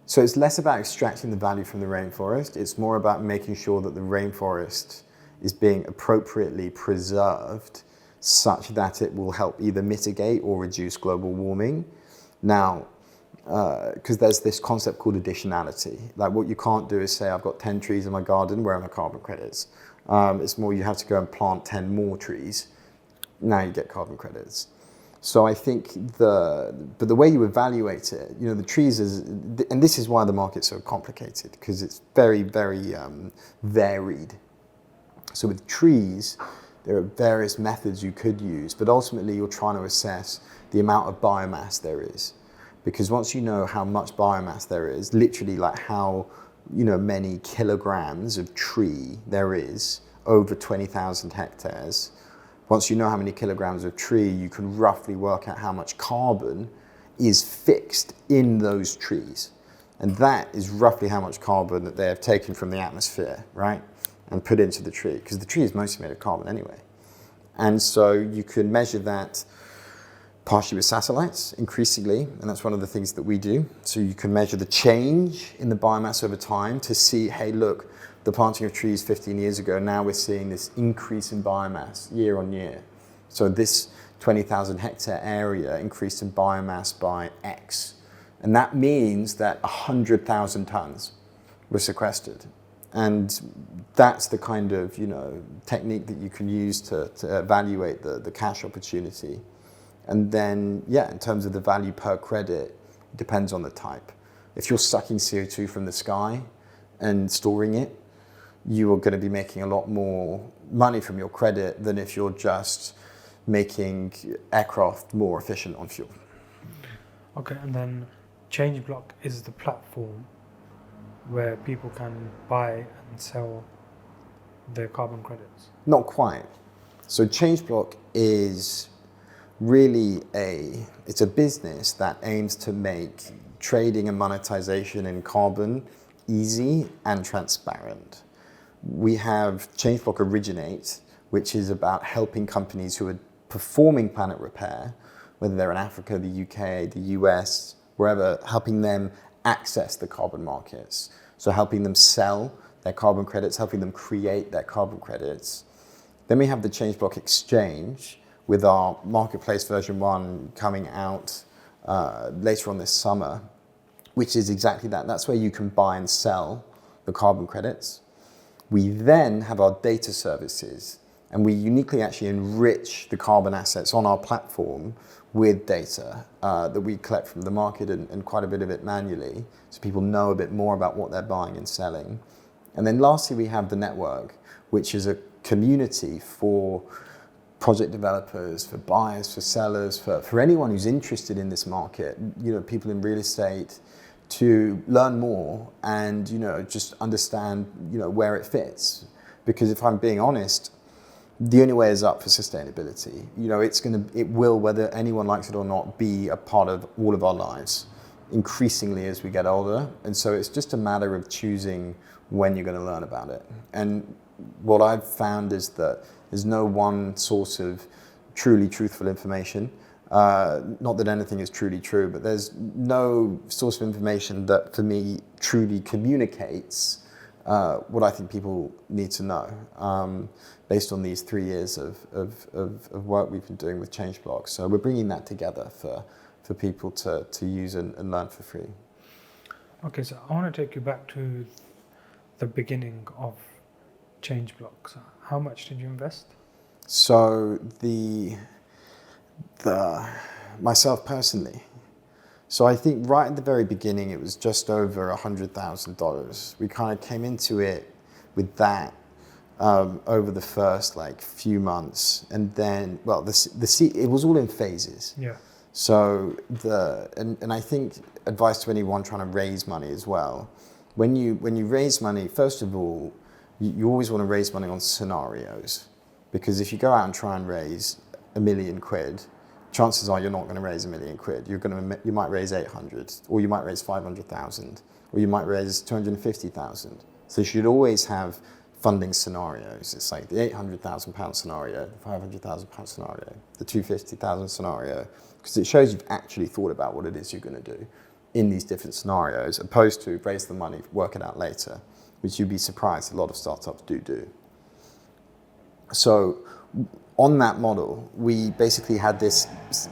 So it's less about extracting the value from the rainforest. It's more about making sure that the rainforest is being appropriately preserved such that it will help either mitigate or reduce global warming. Now, because there's this concept called additionality. Like what you can't do is say, I've got 10 trees in my garden, where are my carbon credits? It's more you have to go and plant 10 more trees. Now you get carbon credits. So I think but the way you evaluate it, you know, the trees is, and this is why the market's so complicated, because it's very, very varied. So with trees, there are various methods you could use, but ultimately you're trying to assess the amount of biomass there is. Because once you know how much biomass there is, literally like how, you know, many kilograms of tree there is over 20,000 hectares, once you know how many kilograms of tree, you can roughly work out how much carbon is fixed in those trees. And that is roughly how much carbon that they have taken from the atmosphere, right? And put into the tree, because the tree is mostly made of carbon anyway. And so you can measure that partially with satellites, increasingly, and that's one of the things that we do. So you can measure the change in the biomass over time to see, hey, look, the planting of trees 15 years ago, now we're seeing this increase in biomass year on year. So this 20,000 hectare area increased in biomass by X. And that means that 100,000 tons were sequestered. And that's the kind of, you know, technique that you can use to evaluate the cash opportunity. And then, yeah, in terms of the value per credit, it depends on the type. If you're sucking CO2 from the sky and storing it, you are going to be making a lot more money from your credit than if you're just making aircraft more efficient on fuel. Okay, and then Changeblock is the platform where people can buy and sell their carbon credits. Not quite. So Changeblock is really it's a business that aims to make trading and monetization in carbon easy and transparent. We have Changeblock Originate, which is about helping companies who are performing planet repair, whether they're in Africa, the UK, the US, wherever, helping them access the carbon markets. So helping them sell their carbon credits, helping them create their carbon credits. Then we have the Changeblock Exchange with our marketplace version 1 coming out later on this summer, which is exactly that. That's where you can buy and sell the carbon credits. We then have our data services, and we uniquely actually enrich the carbon assets on our platform with data that we collect from the market and quite a bit of it manually, so people know a bit more about what they're buying and selling. And then lastly, we have the network, which is a community for project developers, for buyers, for sellers, for anyone who's interested in this market, you know, people in real estate, to learn more and, you know, just understand, you know, where it fits. Because if I'm being honest, the only way is up for sustainability. You know, it will, whether anyone likes it or not, be a part of all of our lives, increasingly as we get older. And so it's just a matter of choosing when you're going to learn about it. And what I've found is that there's no one source of truly truthful information. Not that anything is truly true, but there's no source of information that, for me, truly communicates what I think people need to know, based on these 3 years of work we've been doing with Changeblock. So we're bringing that together for people to use and learn for free. Okay, so I want to take you back to the beginning of Changeblock. So how much did you invest? So myself personally. So I think right at the very beginning, it was just over $100,000. We kind of came into it with that over the first few months, and then it was all in phases. Yeah. So and I think advice to anyone trying to raise money as well. When you raise money, first of all, you always want to raise money on scenarios, because if you go out and try and raise £1 million, chances are you're not going to raise £1 million. You might raise 800, or you might raise 500,000, or you might raise 250,000. So you should always have funding scenarios. It's like the £800,000 scenario, the £500,000 scenario, the 250,000 scenario, because it shows you've actually thought about what it is you're going to do. in these different scenarios, opposed to raise the money, work it out later, which you'd be surprised a lot of startups do. So on that model, we basically had this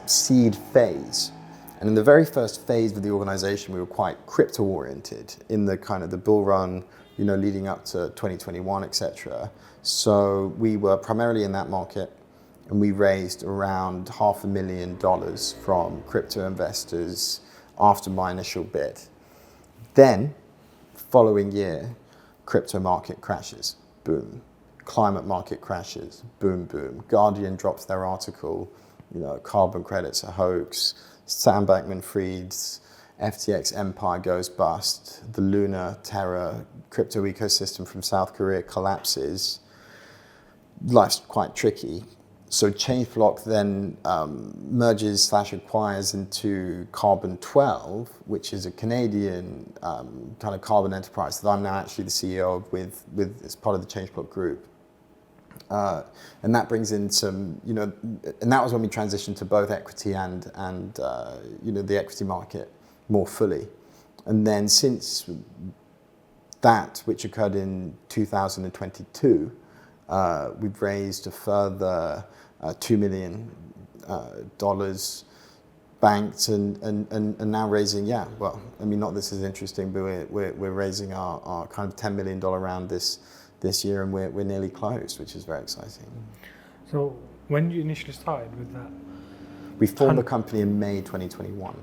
seed phase. And in the very first phase of the organization, we were quite crypto-oriented in the kind of the bull run, leading up to 2021, etc. So we were primarily in that market, and we raised around $500,000 from crypto investors after my initial bid. Then, following year, crypto market crashes, boom. Climate market crashes, boom, boom. Guardian drops their article, carbon credits are hoax. Sam Bankman-Fried's FTX empire goes bust. The Luna Terra crypto ecosystem from South Korea collapses. Life's quite tricky. So Changeblock then merges/acquires into Carbon 12, which is a Canadian kind of carbon enterprise that I'm now actually the CEO of with as part of the Changeblock group. And that brings in some, and that was when we transitioned to both equity and the equity market more fully. And then since that, which occurred in 2022, we've raised a further $2 million banked and now raising, not this is interesting, but we're raising our kind of $10 million round this year, and we're nearly closed, which is very exciting. So when you initially started with that? We formed the company in May 2021.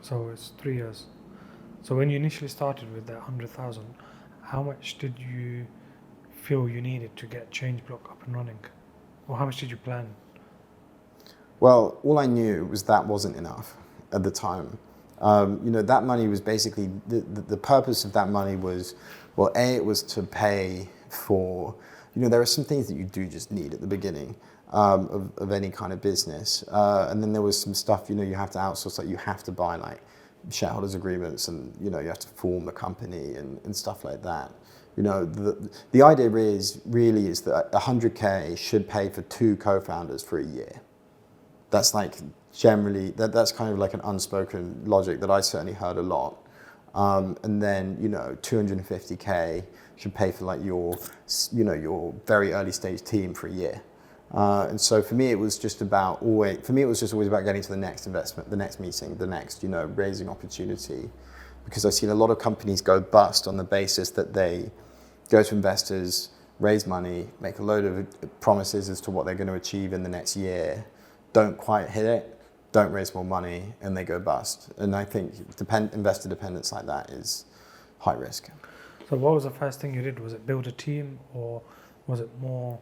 So it's 3 years. So when you initially started with that 100,000, how much did you feel you needed to get Changeblock up and running? Or how much did you plan? Well, all I knew was that wasn't enough at the time. That money was basically, the purpose of that money was, well, it was to pay for, there are some things that you do just need at the beginning of any kind of business. And then there was some stuff, you have to outsource, like you have to buy like shareholders agreements, and, you have to form the company and stuff like that. The idea is that 100K should pay for 2 co-founders for a year. That's like generally, that's kind of like an unspoken logic that I certainly heard a lot. And then, 250K should pay for like your very early stage team for a year. And so for me, it was just always about getting to the next investment, the next meeting, the next, raising opportunity. Because I've seen a lot of companies go bust on the basis that they go to investors, raise money, make a load of promises as to what they're going to achieve in the next year, don't quite hit it, don't raise more money, and they go bust. And I think investor dependence like that is high risk. So what was the first thing you did? Was it build a team, or was it more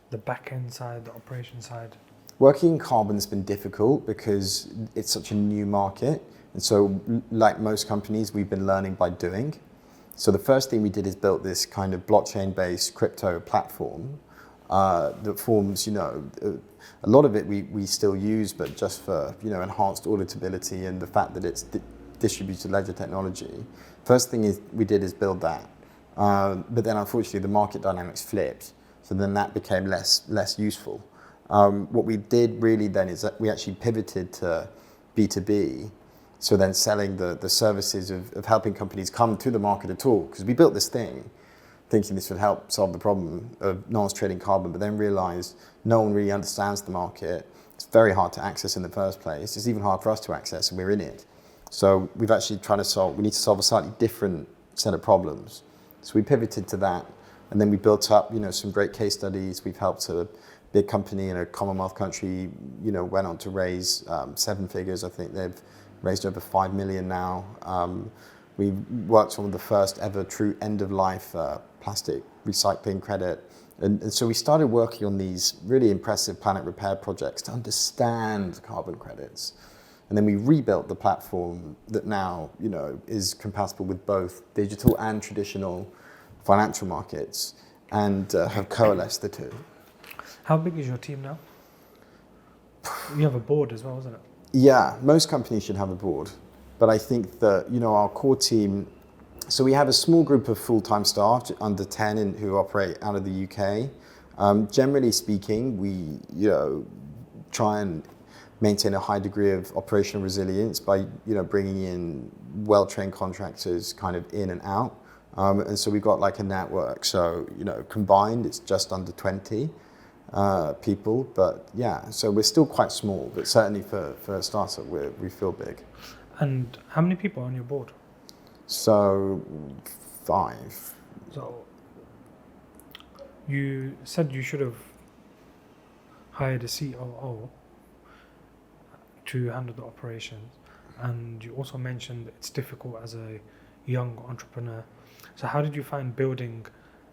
the back end side, the operation side? Working in carbon's been difficult because it's such a new market. And so like most companies, we've been learning by doing. So the first thing we did is built this kind of blockchain-based crypto platform that forms, a lot of it we still use, but just for, enhanced auditability and the fact that it's distributed ledger technology. First thing we did is build that. But then unfortunately the market dynamics flipped. So then that became less useful. What we did really then is that we actually pivoted to B2B. So then selling the services of helping companies come to the market at all. Because we built this thing thinking this would help solve the problem of no one's trading carbon, but then realized no one really understands the market. It's very hard to access in the first place. It's even hard for us to access, and we're in it. So we've actually we need to solve a slightly different set of problems. So we pivoted to that, and then we built up, some great case studies. We've helped a big company in a Commonwealth country, went on to raise 7 figures. I think they've raised over 5 million now. We worked on the first ever true end-of-life plastic recycling credit. And so we started working on these really impressive planet repair projects to understand carbon credits. And then we rebuilt the platform that now, is compatible with both digital and traditional financial markets, and have coalesced the two. How big is your team now? You have a board as well, isn't it? Yeah, most companies should have a board. But I think that, our core team, so we have a small group of full-time staff, under 10, who operate out of the UK. Generally speaking, we, try and maintain a high degree of operational resilience by bringing in well-trained contractors kind of in and out. And so we've got like a network. So combined, it's just under 20 people. But yeah, so we're still quite small. But certainly for a startup, we feel big. And how many people are on your board? So 5. So you said you should have hired a COO to handle the operations, and you also mentioned it's difficult as a young entrepreneur. So how did you find building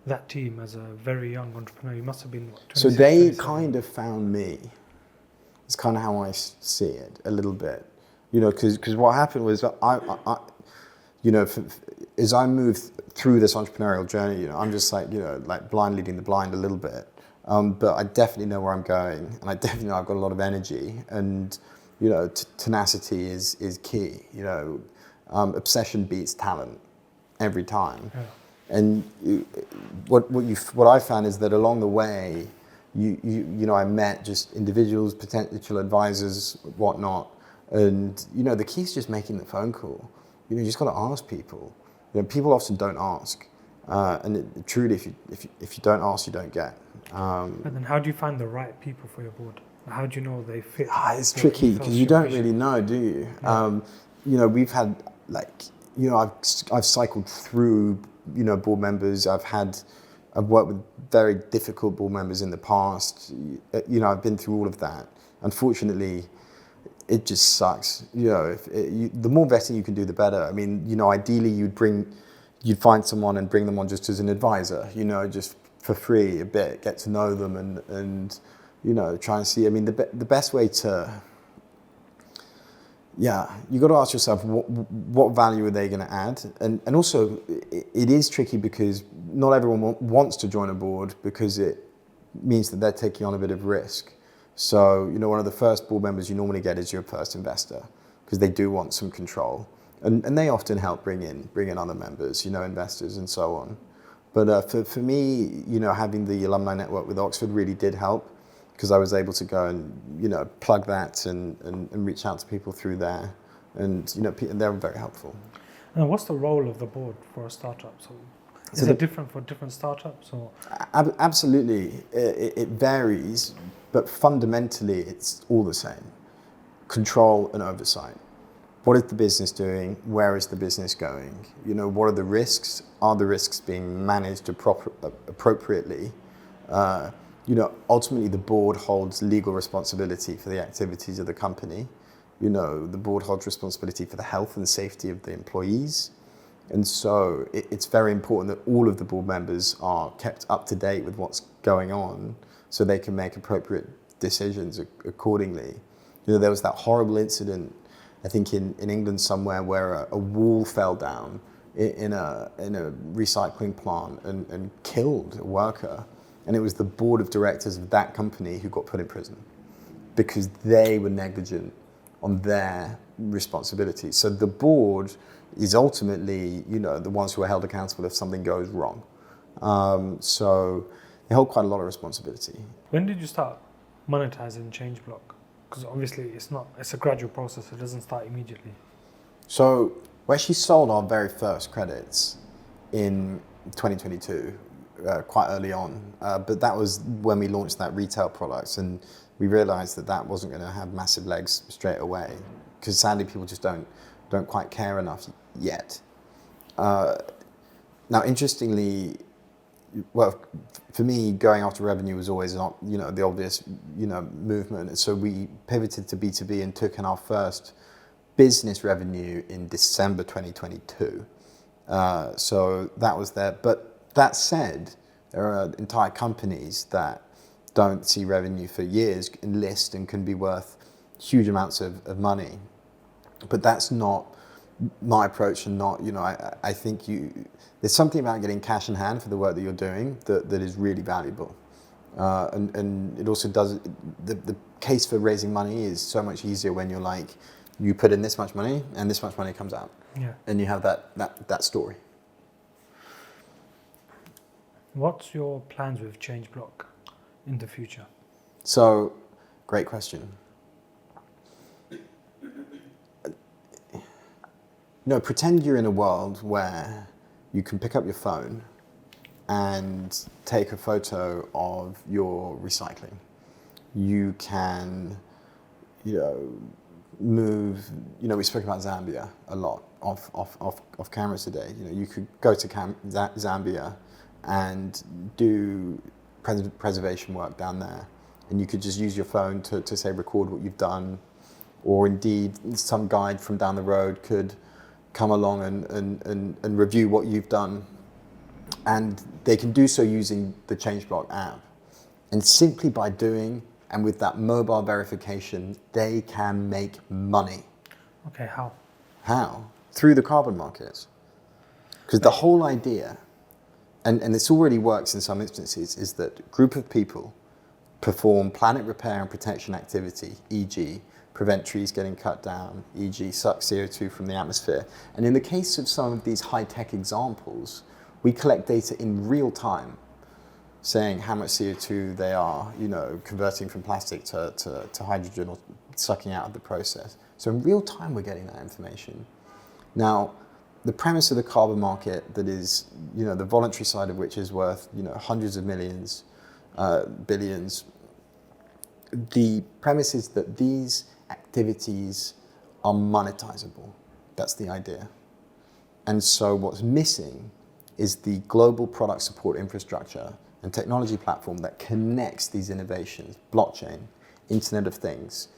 that team as a very young entrepreneur? You must have been, what, 26, So they 27? kind of found me. It's kind of how I see it a little bit, because what happened was I as I moved through this entrepreneurial journey, I'm just like blind leading the blind a little bit. But I definitely know where I'm going, and I definitely know I've got a lot of energy, and tenacity is key. Obsession beats talent every time. Yeah. And what I found is that along the way, I met just individuals, potential advisors, whatnot, and the key is just making the phone call. You just got to ask people. People often don't ask, and truly, if you don't ask, you don't get. And then how do you find the right people for your board? How do you know they fit? It's tricky because you don't really know, do you? Yeah. We've had I've cycled through board members. I've worked with very difficult board members in the past. I've been through all of that. Unfortunately, it just sucks. The more vetting you can do, the better. I mean, ideally you'd find someone and bring them on just as an advisor, just for free a bit, get to know them and try and see. I mean, the best way to, you got to ask yourself what value are they going to add, and also it is tricky because not everyone wants to join a board because it means that they're taking on a bit of risk. So one of the first board members you normally get is your first investor because they do want some control, and they often help bring in other members, investors and so on. But for me, having the alumni network with Oxford really did help because I was able to go and plug that and reach out to people through there, and they were very helpful. And what's the role of the board for a startup? So is it different for different startups, or? Absolutely, it varies, but fundamentally it's all the same: control and oversight. What is the business doing? Where is the business going? What are the risks? Are the risks being managed appropriately? Ultimately the board holds legal responsibility for the activities of the company. The board holds responsibility for the health and safety of the employees. And so it's very important that all of the board members are kept up to date with what's going on so they can make appropriate decisions accordingly. There was that horrible incident, I think in England somewhere, where a wall fell down in a recycling plant and killed a worker. And it was the board of directors of that company who got put in prison because they were negligent on their responsibility. So the board is ultimately, the ones who are held accountable if something goes wrong. So they hold quite a lot of responsibility. When did you start monetizing Changeblock? Because obviously it's a gradual process. It doesn't start immediately. So we actually sold our very first credits in 2022, quite early on. But that was when we launched that retail product, and we realized that wasn't going to have massive legs straight away because sadly people just don't quite care enough yet. Now, interestingly, well, for me, going after revenue was always not, the obvious, movement. So we pivoted to B2B and took in our first business revenue in December 2022. So that was there. But that said, there are entire companies that don't see revenue for years, enlist and can be worth huge amounts of money. But that's not my approach, and not, I think there's something about getting cash in hand for the work that you're doing that is really valuable. And it also does, the case for raising money is so much easier when you're like, you put in this much money and this much money comes out. Yeah. And you have that story. What's your plans with Changeblock in the future? So, great question. pretend you're in a world where you can pick up your phone and take a photo of your recycling. You can, move, we spoke about Zambia a lot off camera today. You could go to Zambia and do preservation work down there. And you could just use your phone to say, record what you've done. Or indeed, some guide from down the road could come along and review what you've done. And they can do so using the Changeblock app. And simply by doing, and with that mobile verification, they can make money. Okay, how? How? Through the carbon markets. Because the whole idea, and this already works in some instances, is that a group of people perform planet repair and protection activity, e.g. prevent trees getting cut down, e.g. suck CO2 from the atmosphere. And in the case of some of these high-tech examples, we collect data in real time, saying how much CO2 they are, converting from plastic to hydrogen or sucking out of the process. So in real time, we're getting that information. Now, the premise of the carbon market that is, the voluntary side of which is worth, hundreds of millions, billions, the premise is that these activities are monetizable. That's the idea. And so what's missing is the global product support infrastructure and technology platform that connects these innovations, blockchain, Internet of Things,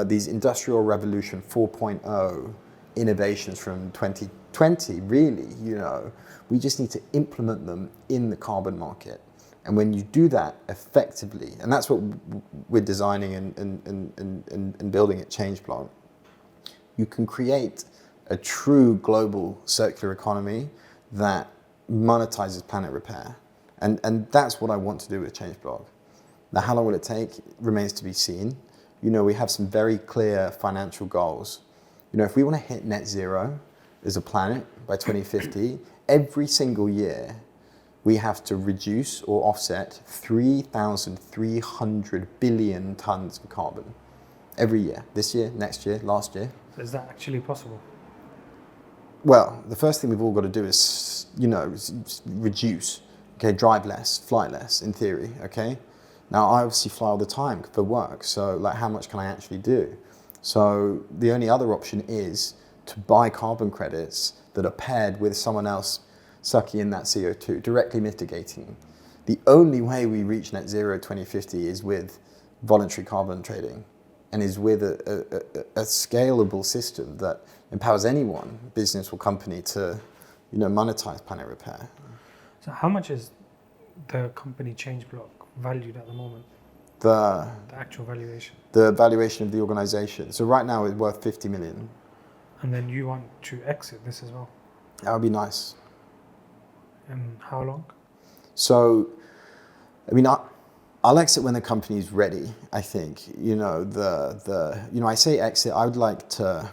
these Industrial Revolution 4.0 innovations from 2020, really, we just need to implement them in the carbon market. And when you do that effectively, and that's what we're designing and building at Changeblock, you can create a true global circular economy that monetizes planet repair. And that's what I want to do with Changeblock. Now, how long will it take remains to be seen. We have some very clear financial goals. If we want to hit net zero as a planet by 2050, every single year, we have to reduce or offset 3,300 billion tons of carbon every year. This year, next year, last year. Is that actually possible? Well, the first thing we've all got to do is, reduce. Okay, drive less, fly less, in theory, okay? Now, I obviously fly all the time for work, so how much can I actually do? So the only other option is to buy carbon credits that are paired with someone else sucking in that CO2, directly mitigating. The only way we reach net zero 2050 is with voluntary carbon trading and is with a scalable system that empowers anyone, business or company, to monetize planet repair. So how much is the company Changeblock valued at the moment? The actual valuation? The valuation of the organization. So right now it's worth 50 million. And then you want to exit this as well? That would be nice. And how long? So, I'll exit when the company is ready. I think I say exit. I would like to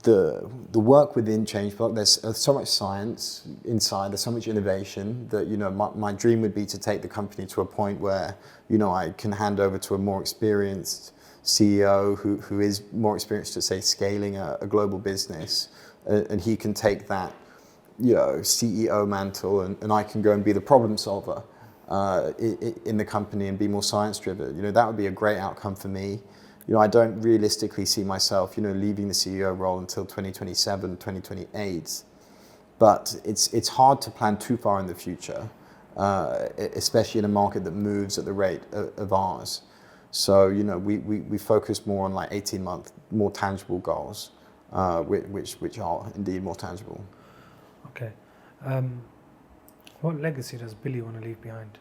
the work within Changeblock. There's so much science inside. There's so much innovation that my dream would be to take the company to a point where I can hand over to a more experienced CEO who is more experienced at, say, scaling a global business, and he can take that CEO mantle, and I can go and be the problem solver in the company and be more science driven. That would be a great outcome for me. I don't realistically see myself leaving the CEO role until 2027, 2028. But it's hard to plan too far in the future, especially in a market that moves at the rate of ours. So we focus more on 18-month, more tangible goals, which are indeed more tangible. Okay. What legacy does Billy want to leave behind?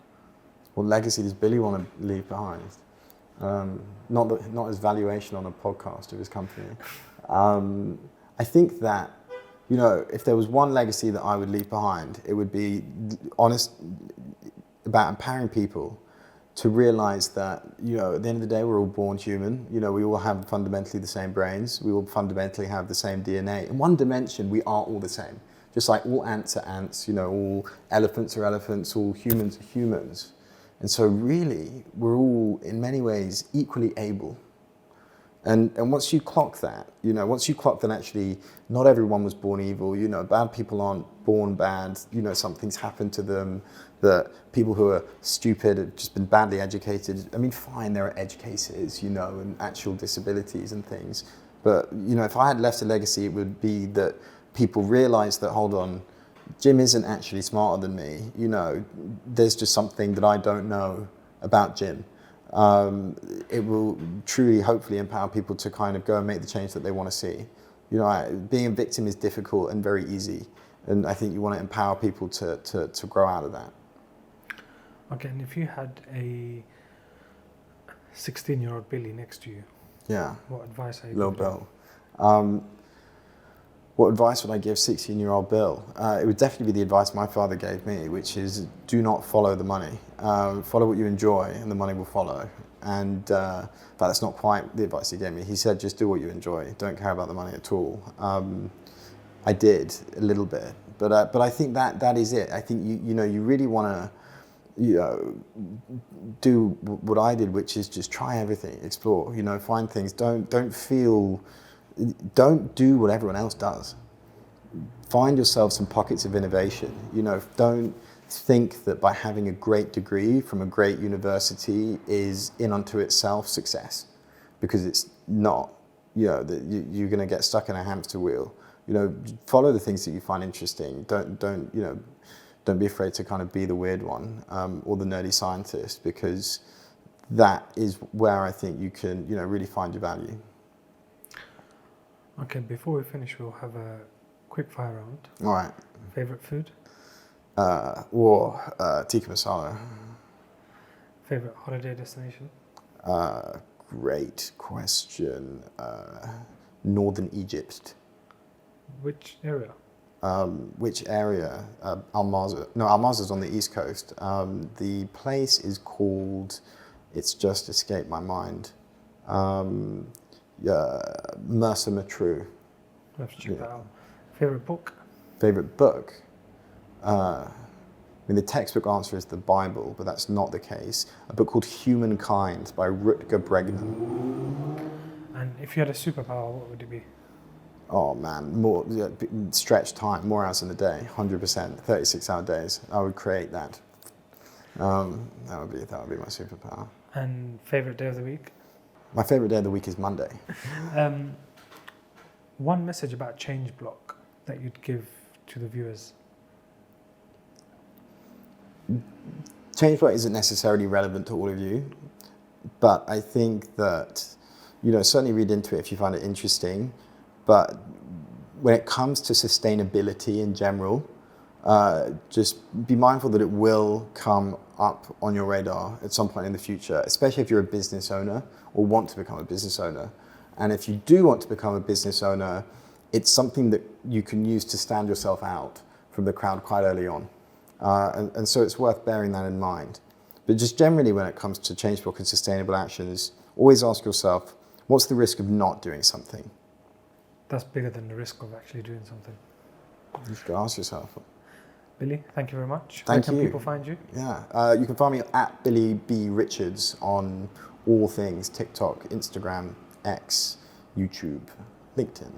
What legacy does Billy want to leave behind? Not his valuation on a podcast of his company. I think that, if there was one legacy that I would leave behind, it would be honest about empowering people to realize that, at the end of the day, we're all born human. We all have fundamentally the same brains. We all fundamentally have the same DNA. In one dimension, we are all the same. Just like all ants are ants, all elephants are elephants, all humans are humans. And so really, we're all, in many ways, equally able And once you clock that, once you clock that actually not everyone was born evil, bad people aren't born bad, something's happened to them, that people who are stupid have just been badly educated. I mean, fine, there are edge cases, and actual disabilities and things. But, if I had left a legacy, it would be that people realize that, hold on, Jim isn't actually smarter than me. There's just something that I don't know about Jim. It will truly, hopefully, empower people to kind of go and make the change that they want to see. Being a victim is difficult and very easy, and I think you want to empower people to grow out of that. Okay, and if you had a 16-year-old Billy next to you, yeah, what advice are you Little giving? Bill. What advice would I give 16-year-old Bill? It would definitely be the advice my father gave me, which is do not follow the money. Follow what you enjoy and the money will follow. And that's not quite the advice he gave me. He said just do what you enjoy. Don't care about the money at all. I did a little bit, but I think that is it. I think you really want to do what I did, which is just try everything, explore, find things. Don't do what everyone else does. Find yourself some pockets of innovation. Don't think that by having a great degree from a great university is in unto itself success, because it's not. You're going to get stuck in a hamster wheel. Follow the things that you find interesting. Don't be afraid to kind of be the weird one or the nerdy scientist, because that is where I think you can really find your value. Okay, before we finish, we'll have a quick fire round. All right. Favorite food? Tikka masala. Favorite holiday destination? Great question. Northern Egypt. Which area? Which area? Al-Mazr. No, Al-Mazr's on the east coast. The place is called, it's just escaped my mind. Mercer Matru. Let's check that out. Favorite book? Favorite book? The textbook answer is the Bible, but that's not the case. A book called Humankind by Rutger Bregman. And if you had a superpower, what would it be? Oh man, more stretch time, more hours in the day, 100%, 36-hour days. I would create that. That would be my superpower. And favorite day of the week? My favorite day of the week is Monday. One message about Changeblock that you'd give to the viewers? Changeblock isn't necessarily relevant to all of you, but I think that, certainly read into it if you find it interesting. But when it comes to sustainability in general, just be mindful that it will come up on your radar at some point in the future, especially if you're a business owner or want to become a business owner. And if you do want to become a business owner, it's something that you can use to stand yourself out from the crowd quite early on. And so it's worth bearing that in mind. But just generally when it comes to Changeblock and sustainable actions, always ask yourself, what's the risk of not doing something? That's bigger than the risk of actually doing something. You should ask yourself. Billy, thank you very much. Thank Where you. can people find you? Yeah, you can find me at Billy B. Richards on all things TikTok, Instagram, X, YouTube, LinkedIn.